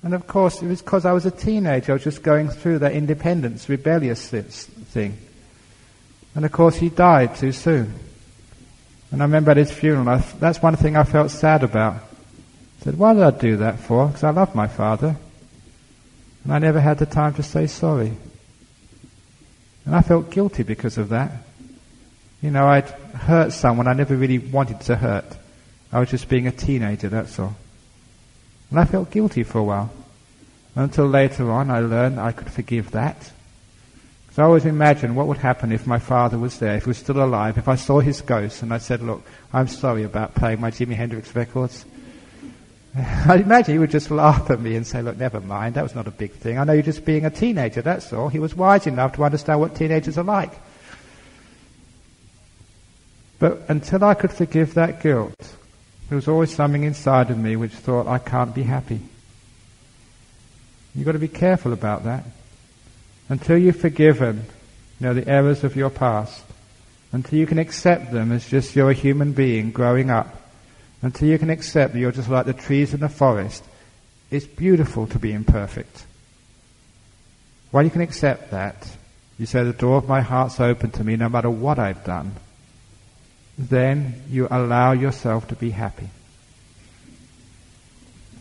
And of course, it was because I was a teenager. I was just going through that independence, rebellious thing. And of course, he died too soon. And I remember at his funeral, that's one thing I felt sad about. I said, why did I do that for? Because I love my father. And I never had the time to say sorry. And I felt guilty because of that. I'd hurt someone I never really wanted to hurt. I was just being a teenager, that's all. And I felt guilty for a while. Until later on I learned I could forgive that. So I always imagined what would happen if my father was there, if he was still alive, if I saw his ghost and I said, look, I'm sorry about playing my Jimi Hendrix records. I imagine he would just laugh at me and say, look, never mind, that was not a big thing. I know you're just being a teenager, that's all. He was wise enough to understand what teenagers are like. But until I could forgive that guilt, there was always something inside of me which thought, I can't be happy. You've got to be careful about that. Until you've forgiven, the errors of your past, until you can accept them as just you're a human being growing up, until you can accept that you're just like the trees in the forest, it's beautiful to be imperfect. While you can accept that, you say the door of my heart's open to me no matter what I've done, then you allow yourself to be happy.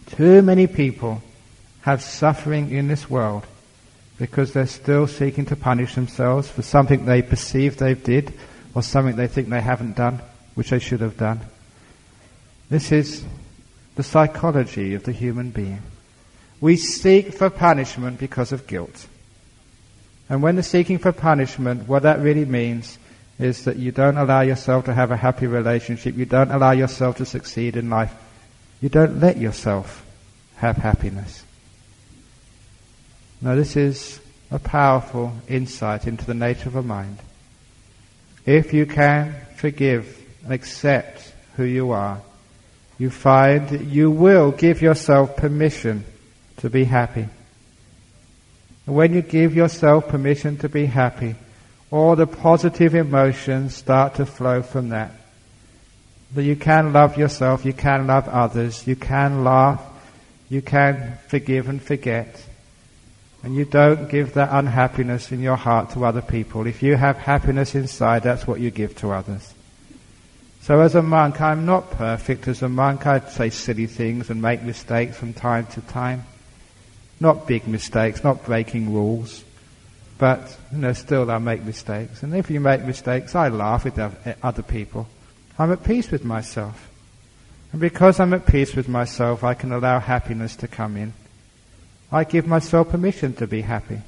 Too many people have suffering in this world because they're still seeking to punish themselves for something they perceive they did or something they think they haven't done, which they should have done. This is the psychology of the human being. We seek for punishment because of guilt. And when the seeking for punishment, what that really means is that you don't allow yourself to have a happy relationship, you don't allow yourself to succeed in life, you don't let yourself have happiness. Now this is a powerful insight into the nature of a mind. If you can forgive and accept who you are, you find that you will give yourself permission to be happy. And when you give yourself permission to be happy, all the positive emotions start to flow from that. That you can love yourself, you can love others, you can laugh, you can forgive and forget. And you don't give that unhappiness in your heart to other people. If you have happiness inside, that's what you give to others. So as a monk, I'm not perfect. As a monk, I'd say silly things and make mistakes from time to time. Not big mistakes, not breaking rules. But, still I make mistakes. And if you make mistakes, I laugh with other people. I'm at peace with myself. And because I'm at peace with myself, I can allow happiness to come in. I give myself permission to be happy.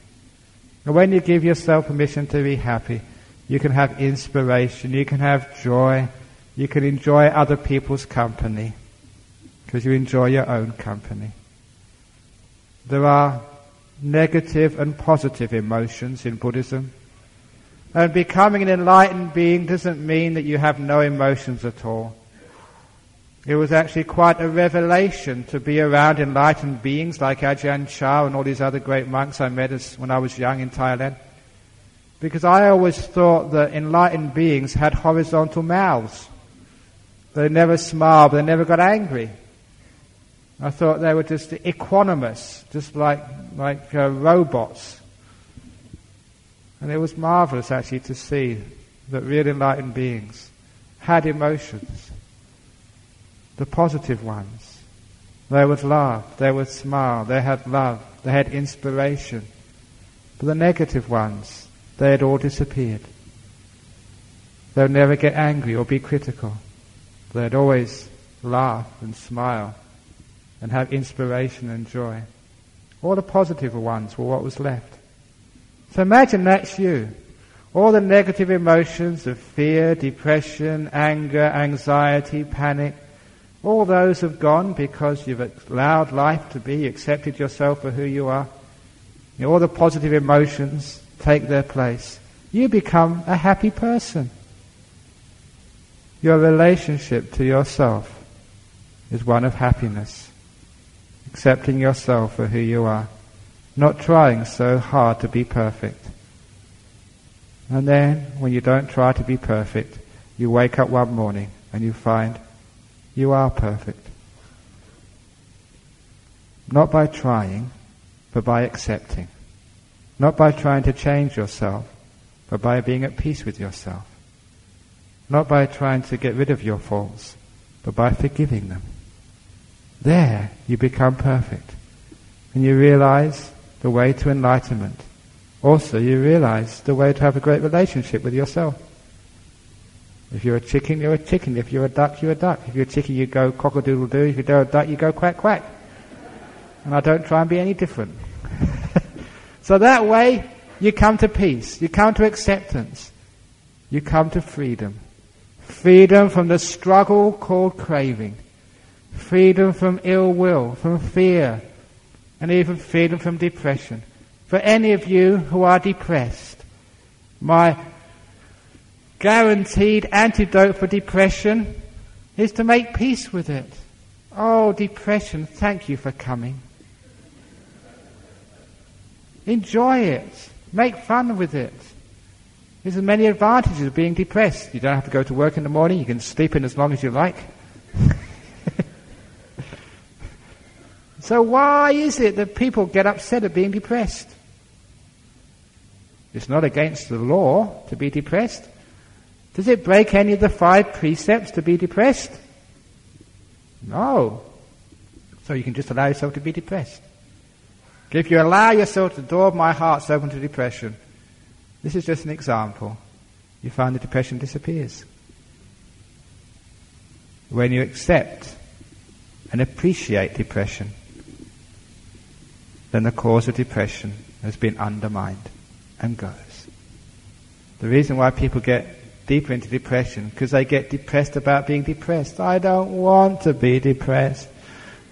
And when you give yourself permission to be happy, you can have inspiration, you can have joy, you can enjoy other people's company, because you enjoy your own company. There are negative and positive emotions in Buddhism. And becoming an enlightened being doesn't mean that you have no emotions at all. It was actually quite a revelation to be around enlightened beings like Ajahn Brahm and all these other great monks I met when I was young in Thailand. Because I always thought that enlightened beings had horizontal mouths. They never smiled, they never got angry. I thought they were just equanimous, just like robots. And it was marvelous actually to see that real enlightened beings had emotions. The positive ones. They would laugh, they would smile, they had love, they had inspiration. But the negative ones, they had all disappeared. They would never get angry or be critical. They'd always laugh and smile and have inspiration and joy. All the positive ones were what was left. So imagine that's you. All the negative emotions of fear, depression, anger, anxiety, panic, all those have gone because you've allowed life to be, accepted yourself for who you are. All the positive emotions take their place. You become a happy person. Your relationship to yourself is one of happiness. Accepting yourself for who you are. Not trying so hard to be perfect. And then, when you don't try to be perfect, you wake up one morning and you find you are perfect. Not by trying, but by accepting. Not by trying to change yourself, but by being at peace with yourself. Not by trying to get rid of your faults, but by forgiving them. There you become perfect. And you realize the way to enlightenment. Also you realize the way to have a great relationship with yourself. If you're a chicken, you're a chicken. If you're a duck, you're a duck. If you're a chicken, you go cock-a-doodle-doo. If you're a duck, you go quack-quack. And I don't try and be any different. So that way, you come to peace. You come to acceptance. You come to freedom. Freedom from the struggle called craving. freedom from ill will, from fear, and even freedom from depression. For any of you who are depressed, my guaranteed antidote for depression is to make peace with it. Oh, depression, thank you for coming. Enjoy it. Make fun with it. There's many advantages of being depressed. You don't have to go to work in the morning. You can sleep in as long as you like. So why is it that people get upset at being depressed? It's not against the law to be depressed. Does it break any of the 5 precepts to be depressed? No. So you can just allow yourself to be depressed. If you allow yourself, the door of my heart's open to depression. This is just an example. You find the depression disappears. When you accept and appreciate depression, then the cause of depression has been undermined and goes. The reason why people get deeper into depression, because they get depressed about being depressed. I don't want to be depressed.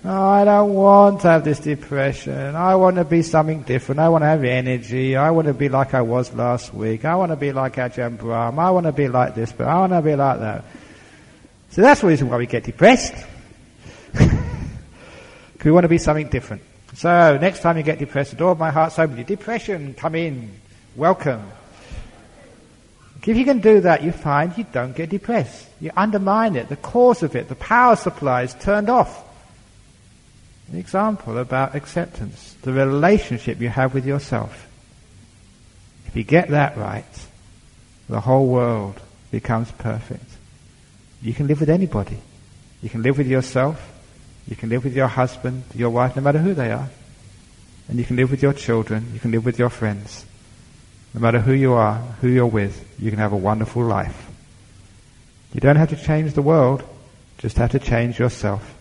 Oh, I don't want to have this depression. I want to be something different. I want to have energy. I want to be like I was last week. I want to be like Ajahn Brahm. I want to be like this, but I want to be like that. So that's the reason why we get depressed. Because we want to be something different. So next time you get depressed, the door of my heart's open to you. Depression, come in. Welcome. If you can do that, you find you don't get depressed. You undermine it. The cause of it, the power supply is turned off. An example about acceptance, the relationship you have with yourself. If you get that right, the whole world becomes perfect. You can live with anybody. You can live with yourself. You can live with your husband, your wife, no matter who they are. And you can live with your children. You can live with your friends. No matter who you are, who you're with, you can have a wonderful life. You don't have to change the world, just have to change yourself.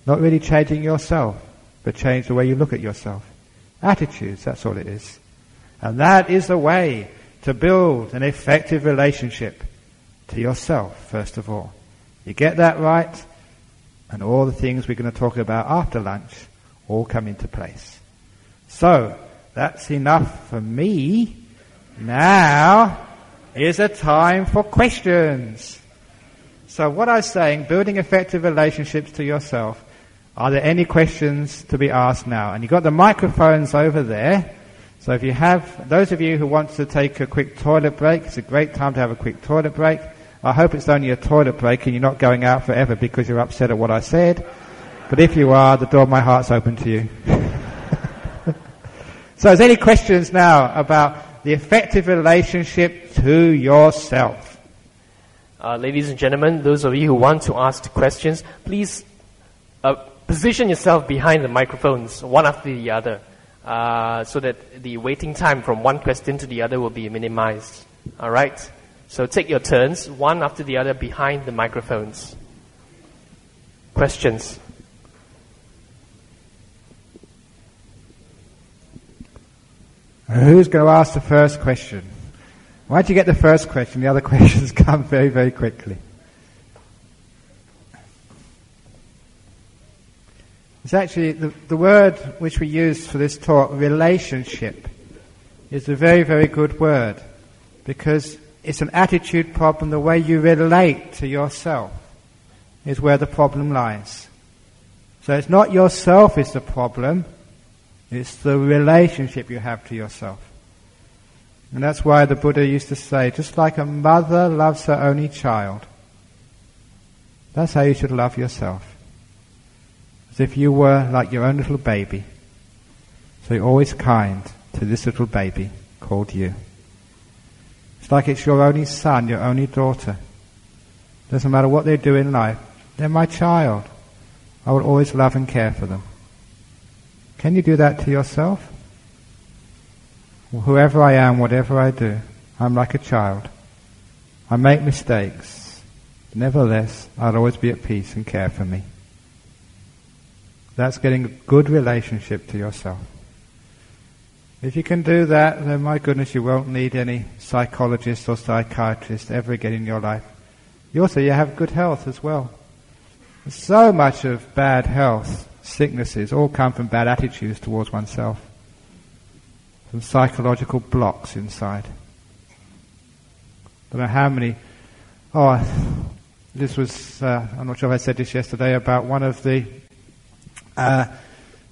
Not really changing yourself, but change the way you look at yourself. Attitudes, that's all it is. And that is the way to build an effective relationship to yourself, first of all. You get that right, and all the things we're going to talk about after lunch all come into place. So, that's enough for me. Now is a time for questions. So what I was saying, building effective relationships to yourself, are there any questions to be asked now? And you've got the microphones over there. So if you have, those of you who want to take a quick toilet break, it's a great time to have a quick toilet break. I hope it's only a toilet break and you're not going out forever because you're upset at what I said. But if you are, the door of my heart's open to you. So is there any questions now about the effective relationship to yourself? Ladies and gentlemen, those of you who want to ask questions, please position yourself behind the microphones, one after the other, so that the waiting time from one question to the other will be minimized. All right? So take your turns, one after the other, behind the microphones. Questions? Who's going to ask the first question? Once you get the first question, the other questions come very, very quickly. It's actually the word which we use for this talk, relationship, is a very, very good word because it's an attitude problem. The way you relate to yourself is where the problem lies. So it's not yourself is the problem, it's the relationship you have to yourself. And that's why the Buddha used to say, just like a mother loves her only child, that's how you should love yourself. As if you were like your own little baby. So you're always kind to this little baby called you. It's like it's your only son, your only daughter. Doesn't matter what they do in life, they're my child. I will always love and care for them. Can you do that to yourself? Well, whoever I am, whatever I do, I'm like a child. I make mistakes. Nevertheless, I'll always be at peace and care for me. That's getting a good relationship to yourself. If you can do that, then my goodness, you won't need any psychologist or psychiatrist ever again in your life. You have good health as well. So much of bad health, sicknesses, all come from bad attitudes towards oneself. From psychological blocks inside. I don't know how many... this was... I'm not sure if I said this yesterday, about one of the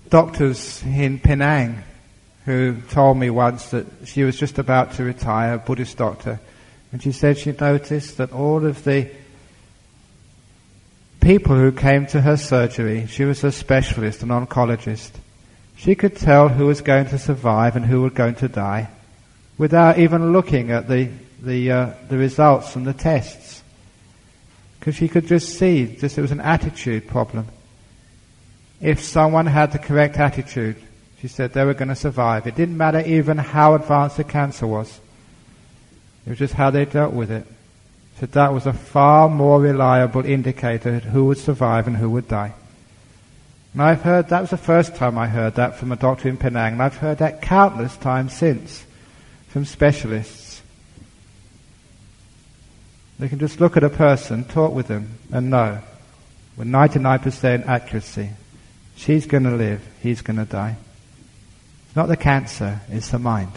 doctors in Penang who told me once that she was just about to retire, a Buddhist doctor, and she said she noticed that all of the people who came to her surgery, she was a specialist, an oncologist, she could tell who was going to survive and who was going to die without even looking at the results from the tests. Because she could just see, it was an attitude problem. If someone had the correct attitude, she said they were going to survive. It didn't matter even how advanced the cancer was. It was just how they dealt with it. So that was a far more reliable indicator of who would survive and who would die. And I've heard, that was the first time I heard that from a doctor in Penang, and I've heard that countless times since from specialists. They can just look at a person, talk with them, and know with 99% accuracy, she's going to live, he's going to die. It's not the cancer, it's the mind.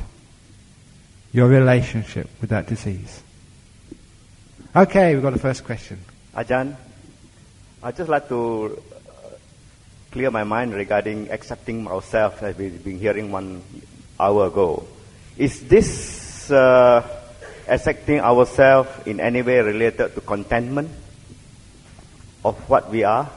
Your relationship with that disease. Okay, we've got the first question. Ajahn, I'd just like to clear my mind regarding accepting ourselves, as we've been hearing 1 hour ago. Is this accepting ourselves in any way related to contentment of what we are?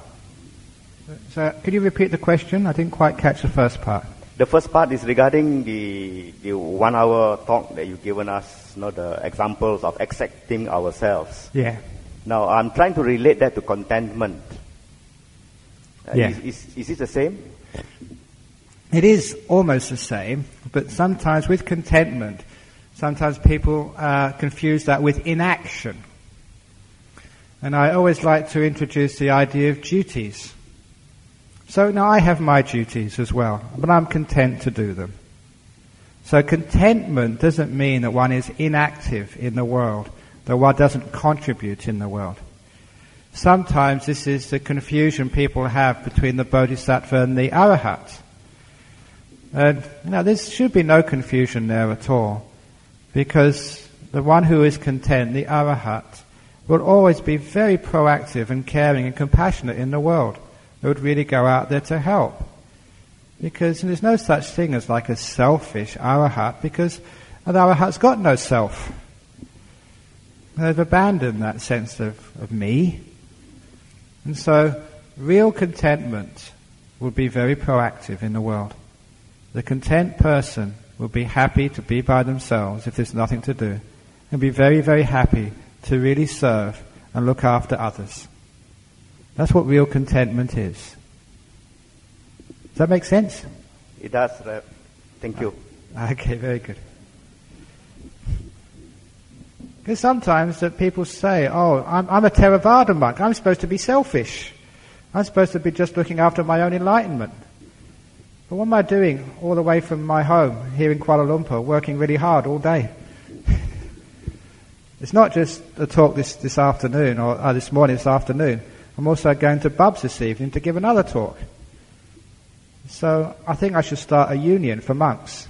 So, could you repeat the question? I didn't quite catch the first part. The first part is regarding the 1 hour talk that you've given us, the examples of accepting ourselves. Yeah. Now, I'm trying to relate that to contentment. Yeah. Is it the same? It is almost the same, but sometimes with contentment, sometimes people confuse that with inaction. And I always like to introduce the idea of duties. So now I have my duties as well, but I'm content to do them. So contentment doesn't mean that one is inactive in the world, that one doesn't contribute in the world. Sometimes this is the confusion people have between the Bodhisattva and the Arahat. And there should be no confusion there at all, because the one who is content, the Arahat, will always be very proactive and caring and compassionate in the world. They would really go out there to help. Because there's no such thing as like a selfish Arahat, because an Arahat's got no self. They've abandoned that sense of me. And so, real contentment will be very proactive in the world. The content person will be happy to be by themselves if there's nothing to do, and be very, very happy to really serve and look after others. That's what real contentment is. Does that make sense? It does. Thank you. Okay, very good. Because sometimes that people say, I'm a Theravada monk, I'm supposed to be selfish. I'm supposed to be just looking after my own enlightenment. But what am I doing all the way from my home here in Kuala Lumpur, working really hard all day? It's not just a talk this afternoon, or this morning, this afternoon. I'm also going to Bubs this evening to give another talk. So I think I should start a union for monks.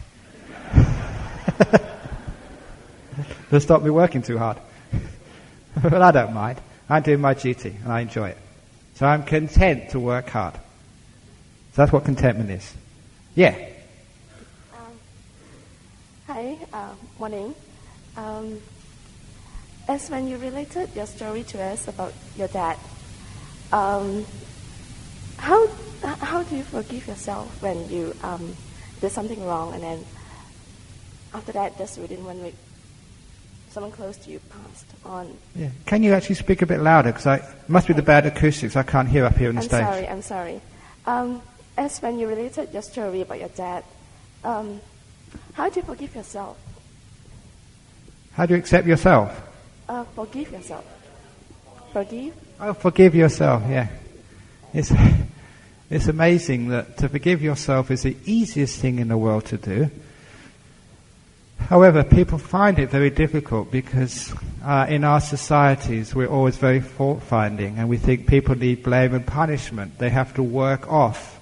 They'll stop me working too hard. But I don't mind. I'm doing my duty and I enjoy it. So I'm content to work hard. So that's what contentment is. Yeah. Hi, morning. As when you related your story to us about your dad, how do you forgive yourself when you did something wrong, and then after that, just within 1 week, someone close to you passed on? Yeah. Can you actually speak a bit louder? Because it must be the bad acoustics. I can't hear up here on the stage. I'm sorry. As when you related your story about your dad, how do you forgive yourself? How do you accept yourself? Forgive yourself. Forgive? Oh, forgive yourself, yeah. It's amazing that to forgive yourself is the easiest thing in the world to do. However, people find it very difficult because in our societies we're always very fault-finding, and we think people need blame and punishment. They have to work off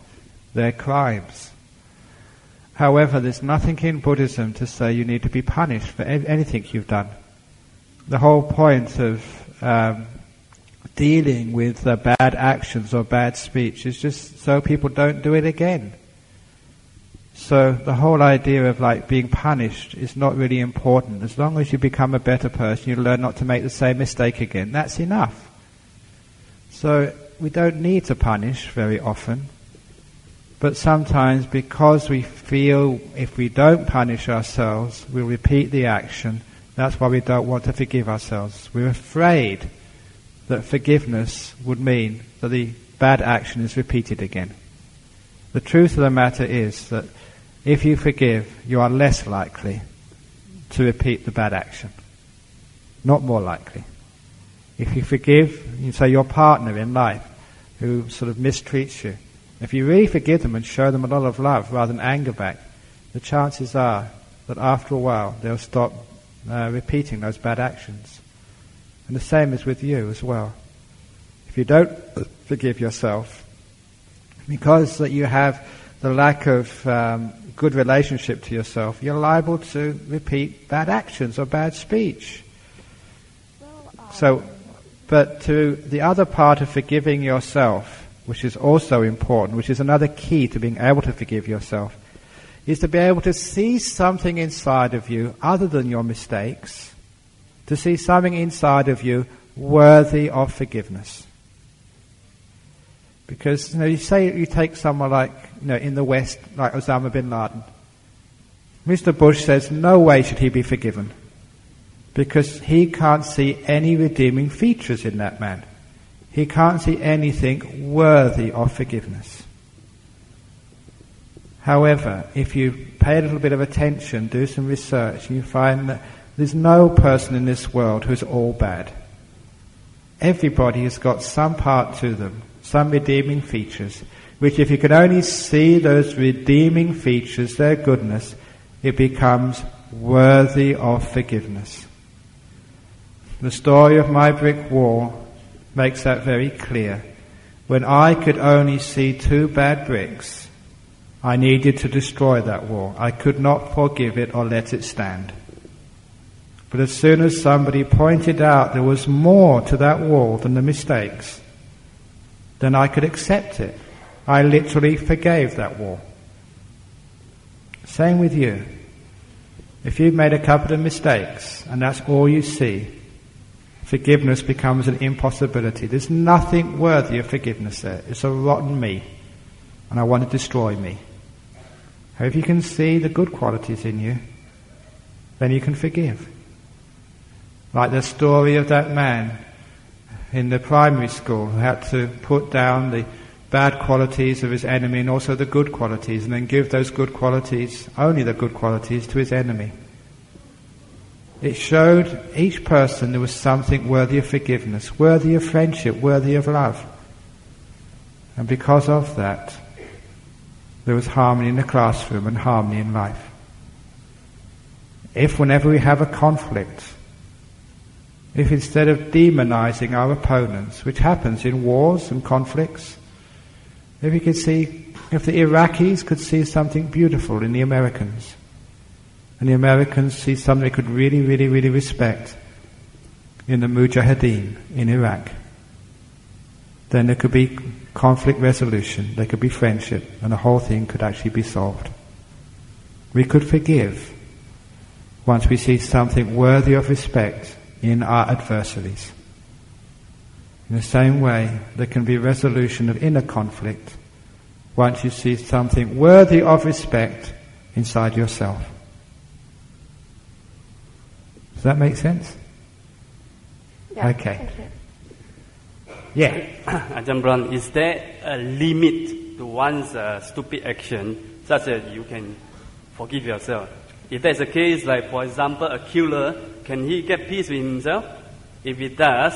their crimes. However, there's nothing in Buddhism to say you need to be punished for anything you've done. The whole point of dealing with bad actions or bad speech is just so people don't do it again. So the whole idea of like being punished is not really important. As long as you become a better person, you learn not to make the same mistake again. That's enough. So we don't need to punish very often. But sometimes because we feel if we don't punish ourselves, we'll repeat the action. That's why we don't want to forgive ourselves. We're afraid that forgiveness would mean that the bad action is repeated again. The truth of the matter is that if you forgive, you are less likely to repeat the bad action. Not more likely. If you forgive, you say your partner in life who sort of mistreats you, if you really forgive them and show them a lot of love rather than anger back, the chances are that after a while they'll stop repeating those bad actions. And the same is with you as well. If you don't forgive yourself, because that you have the lack of good relationship to yourself, you're liable to repeat bad actions or bad speech. But to the other part of forgiving yourself, which is also important, which is another key to being able to forgive yourself, is to be able to see something inside of you other than your mistakes, to see something inside of you worthy of forgiveness. Because, you say you take someone like, in the West, like Osama bin Laden. Mr. Bush says no way should he be forgiven, because he can't see any redeeming features in that man. He can't see anything worthy of forgiveness. However, if you pay a little bit of attention, do some research, you find that there's no person in this world who's all bad. Everybody has got some part to them, some redeeming features, which if you can only see those redeeming features, their goodness, it becomes worthy of forgiveness. The story of my brick wall makes that very clear. When I could only see 2 bad bricks, I needed to destroy that wall. I could not forgive it or let it stand. But as soon as somebody pointed out there was more to that wall than the mistakes, then I could accept it. I literally forgave that wall. Same with you. If you've made a couple of mistakes and that's all you see, forgiveness becomes an impossibility. There's nothing worthy of forgiveness there. It's a rotten me, and I want to destroy me. If you can see the good qualities in you, then you can forgive. Like the story of that man in the primary school who had to put down the bad qualities of his enemy and also the good qualities, and then give those good qualities, only the good qualities, to his enemy. It showed each person there was something worthy of forgiveness, worthy of friendship, worthy of love. And because of that, there was harmony in the classroom and harmony in life. If whenever we have a conflict, if instead of demonizing our opponents, which happens in wars and conflicts, if the Iraqis could see something beautiful in the Americans, and the Americans see something they could really, really, really respect in the Mujahideen in Iraq, then there could be conflict resolution, there could be friendship, and the whole thing could actually be solved. We could forgive once we see something worthy of respect in our adversaries. In the same way, there can be resolution of inner conflict once you see something worthy of respect inside yourself. Does that make sense? Yeah. Okay. Yeah. Ajahn Brahm, is there a limit to one's stupid action such that you can forgive yourself? If that's the case, like for example, a killer, can he get peace with himself? If he does,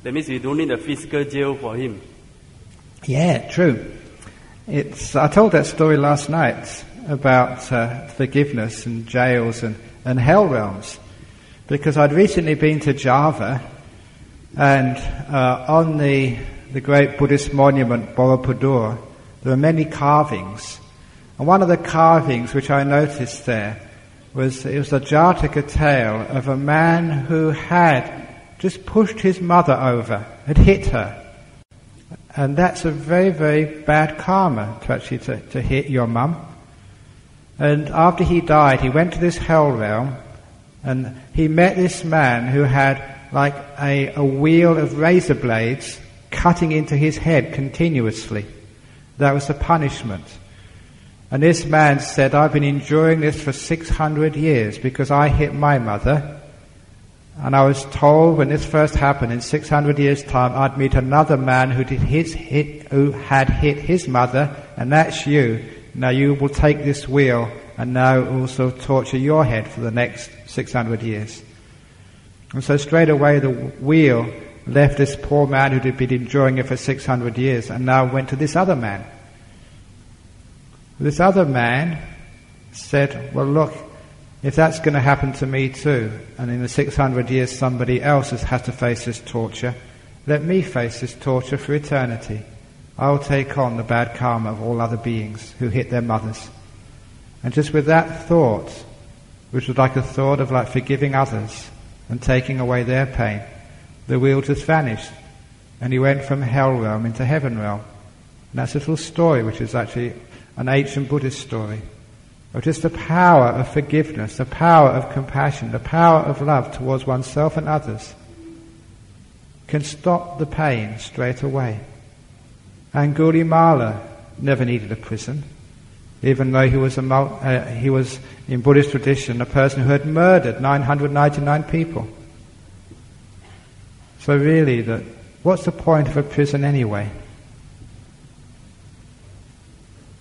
that means we don't need a physical jail for him. Yeah, true. I told that story last night about forgiveness and jails and and hell realms. Because I'd recently been to Java, and on the great Buddhist monument Borobudur, there are many carvings. And one of the carvings which I noticed there was a Jataka tale of a man who had just pushed his mother over, had hit her. And that's a very, very bad karma to actually to hit your mum. And after he died, he went to this hell realm, and he met this man who had like a wheel of razor blades cutting into his head continuously. That was the punishment. And this man said, I've been enduring this for 600 years because I hit my mother. And I was told when this first happened, in 600 years' time, I'd meet another man who had hit his mother, and that's you. Now you will take this wheel and now also torture your head for the next 600 years. And so straight away the wheel left this poor man who had been enduring it for 600 years and now went to this other man. This other man said, well look, if that's going to happen to me too, and in the 600 years somebody else has had to face this torture, let me face this torture for eternity. I will take on the bad karma of all other beings who hit their mothers. And just with that thought, which was like a thought of like forgiving others and taking away their pain, the wheel just vanished. And he went from hell realm into heaven realm. And that's a little story which is actually an ancient Buddhist story of just the power of forgiveness, the power of compassion, the power of love towards oneself and others can stop the pain straight away. Angulimala never needed a prison, even though he was in Buddhist tradition a person who had murdered 999 people. So really, what's the point of a prison anyway?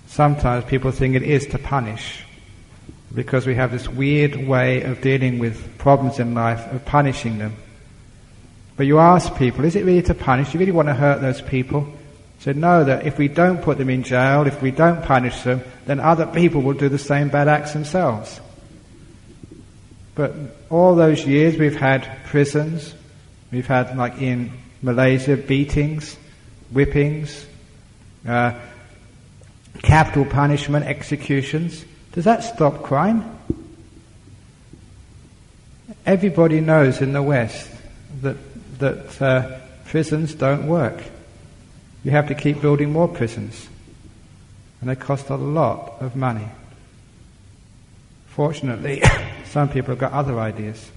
Sometimes people think it is to punish, because we have this weird way of dealing with problems in life, of punishing them. But you ask people, is it really to punish? Do you really want to hurt those people? So know that if we don't put them in jail, if we don't punish them, then other people will do the same bad acts themselves. But all those years we've had prisons, we've had, like in Malaysia, beatings, whippings, capital punishment, executions. Does that stop crime? Everybody knows in the West that prisons don't work. You have to keep building more prisons, and they cost a lot of money. Fortunately, some people have got other ideas.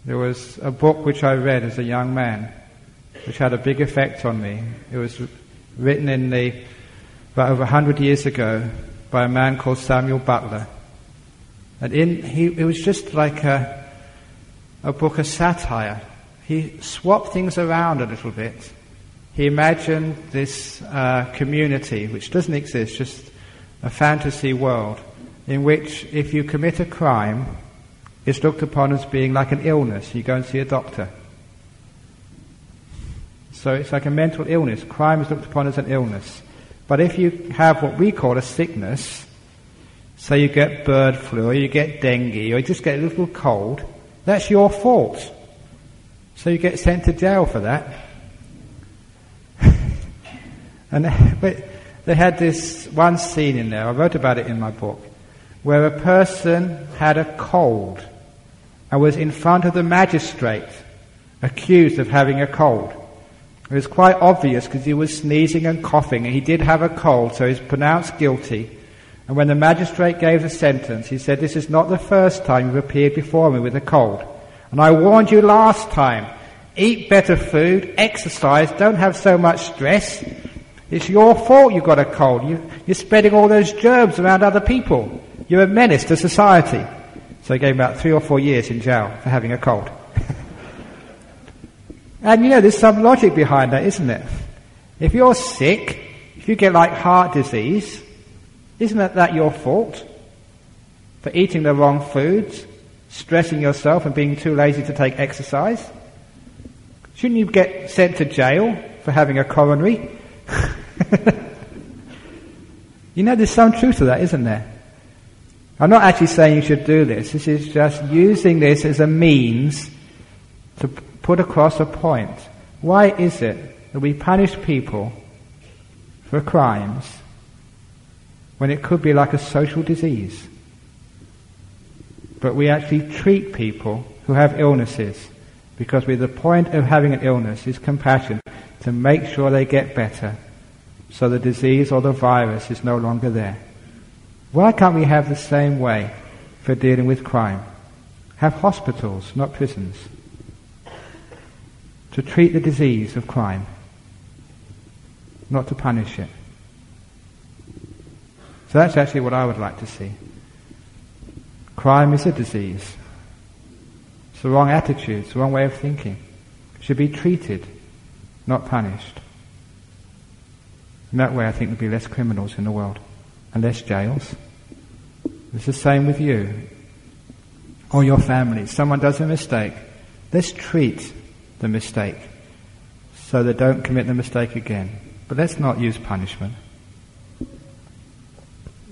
There was a book which I read as a young man, which had a big effect on me. It was written about over 100 years ago by a man called Samuel Butler. And it was just like a book of satire. He swapped things around a little bit. He imagined this community, which doesn't exist, just a fantasy world, in which if you commit a crime, it's looked upon as being like an illness. You go and see a doctor. So it's like a mental illness. Crime is looked upon as an illness. But if you have what we call a sickness, so you get bird flu, or you get dengue, or you just get a little cold, that's your fault. So you get sent to jail for that. But they had this one scene in there, I wrote about it in my book, where a person had a cold and was in front of the magistrate accused of having a cold. It was quite obvious because he was sneezing and coughing, and he did have a cold, so he was pronounced guilty. And when the magistrate gave the sentence, he said, "This is not the first time you've appeared before me with a cold. And I warned you last time, eat better food, exercise, don't have so much stress. It's your fault you got a cold. You're spreading all those germs around other people. You're a menace to society." So he gave him about 3 or 4 years in jail for having a cold. And there's some logic behind that, isn't it? If you're sick, if you get like heart disease, isn't that your fault? For eating the wrong foods, stressing yourself and being too lazy to take exercise? Shouldn't you get sent to jail for having a coronary? There's some truth to that, isn't there? I'm not actually saying you should do this. This is just using this as a means to put across a point. Why is it that we punish people for crimes when it could be like a social disease? But we actually treat people who have illnesses because the point of having an illness is compassion, to make sure they get better so the disease or the virus is no longer there. Why can't we have the same way for dealing with crime? Have hospitals, not prisons, to treat the disease of crime, not to punish it. So that's actually what I would like to see. Crime is a disease. It's the wrong attitude, it's the wrong way of thinking. It should be treated, not punished. In that way I think there'll be less criminals in the world, and less jails. It's the same with you, or your family. Someone does a mistake, let's treat the mistake so they don't commit the mistake again. But let's not use punishment.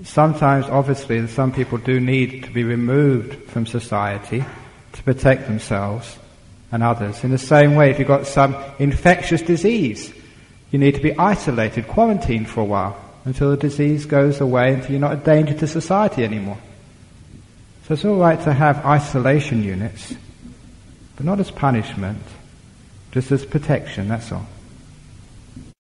Sometimes, obviously, some people do need to be removed from society to protect themselves and others. In the same way, if you've got some infectious disease, you need to be isolated, quarantined for a while, until the disease goes away, until you're not a danger to society anymore. So it's all right to have isolation units, but not as punishment, just as protection, that's all.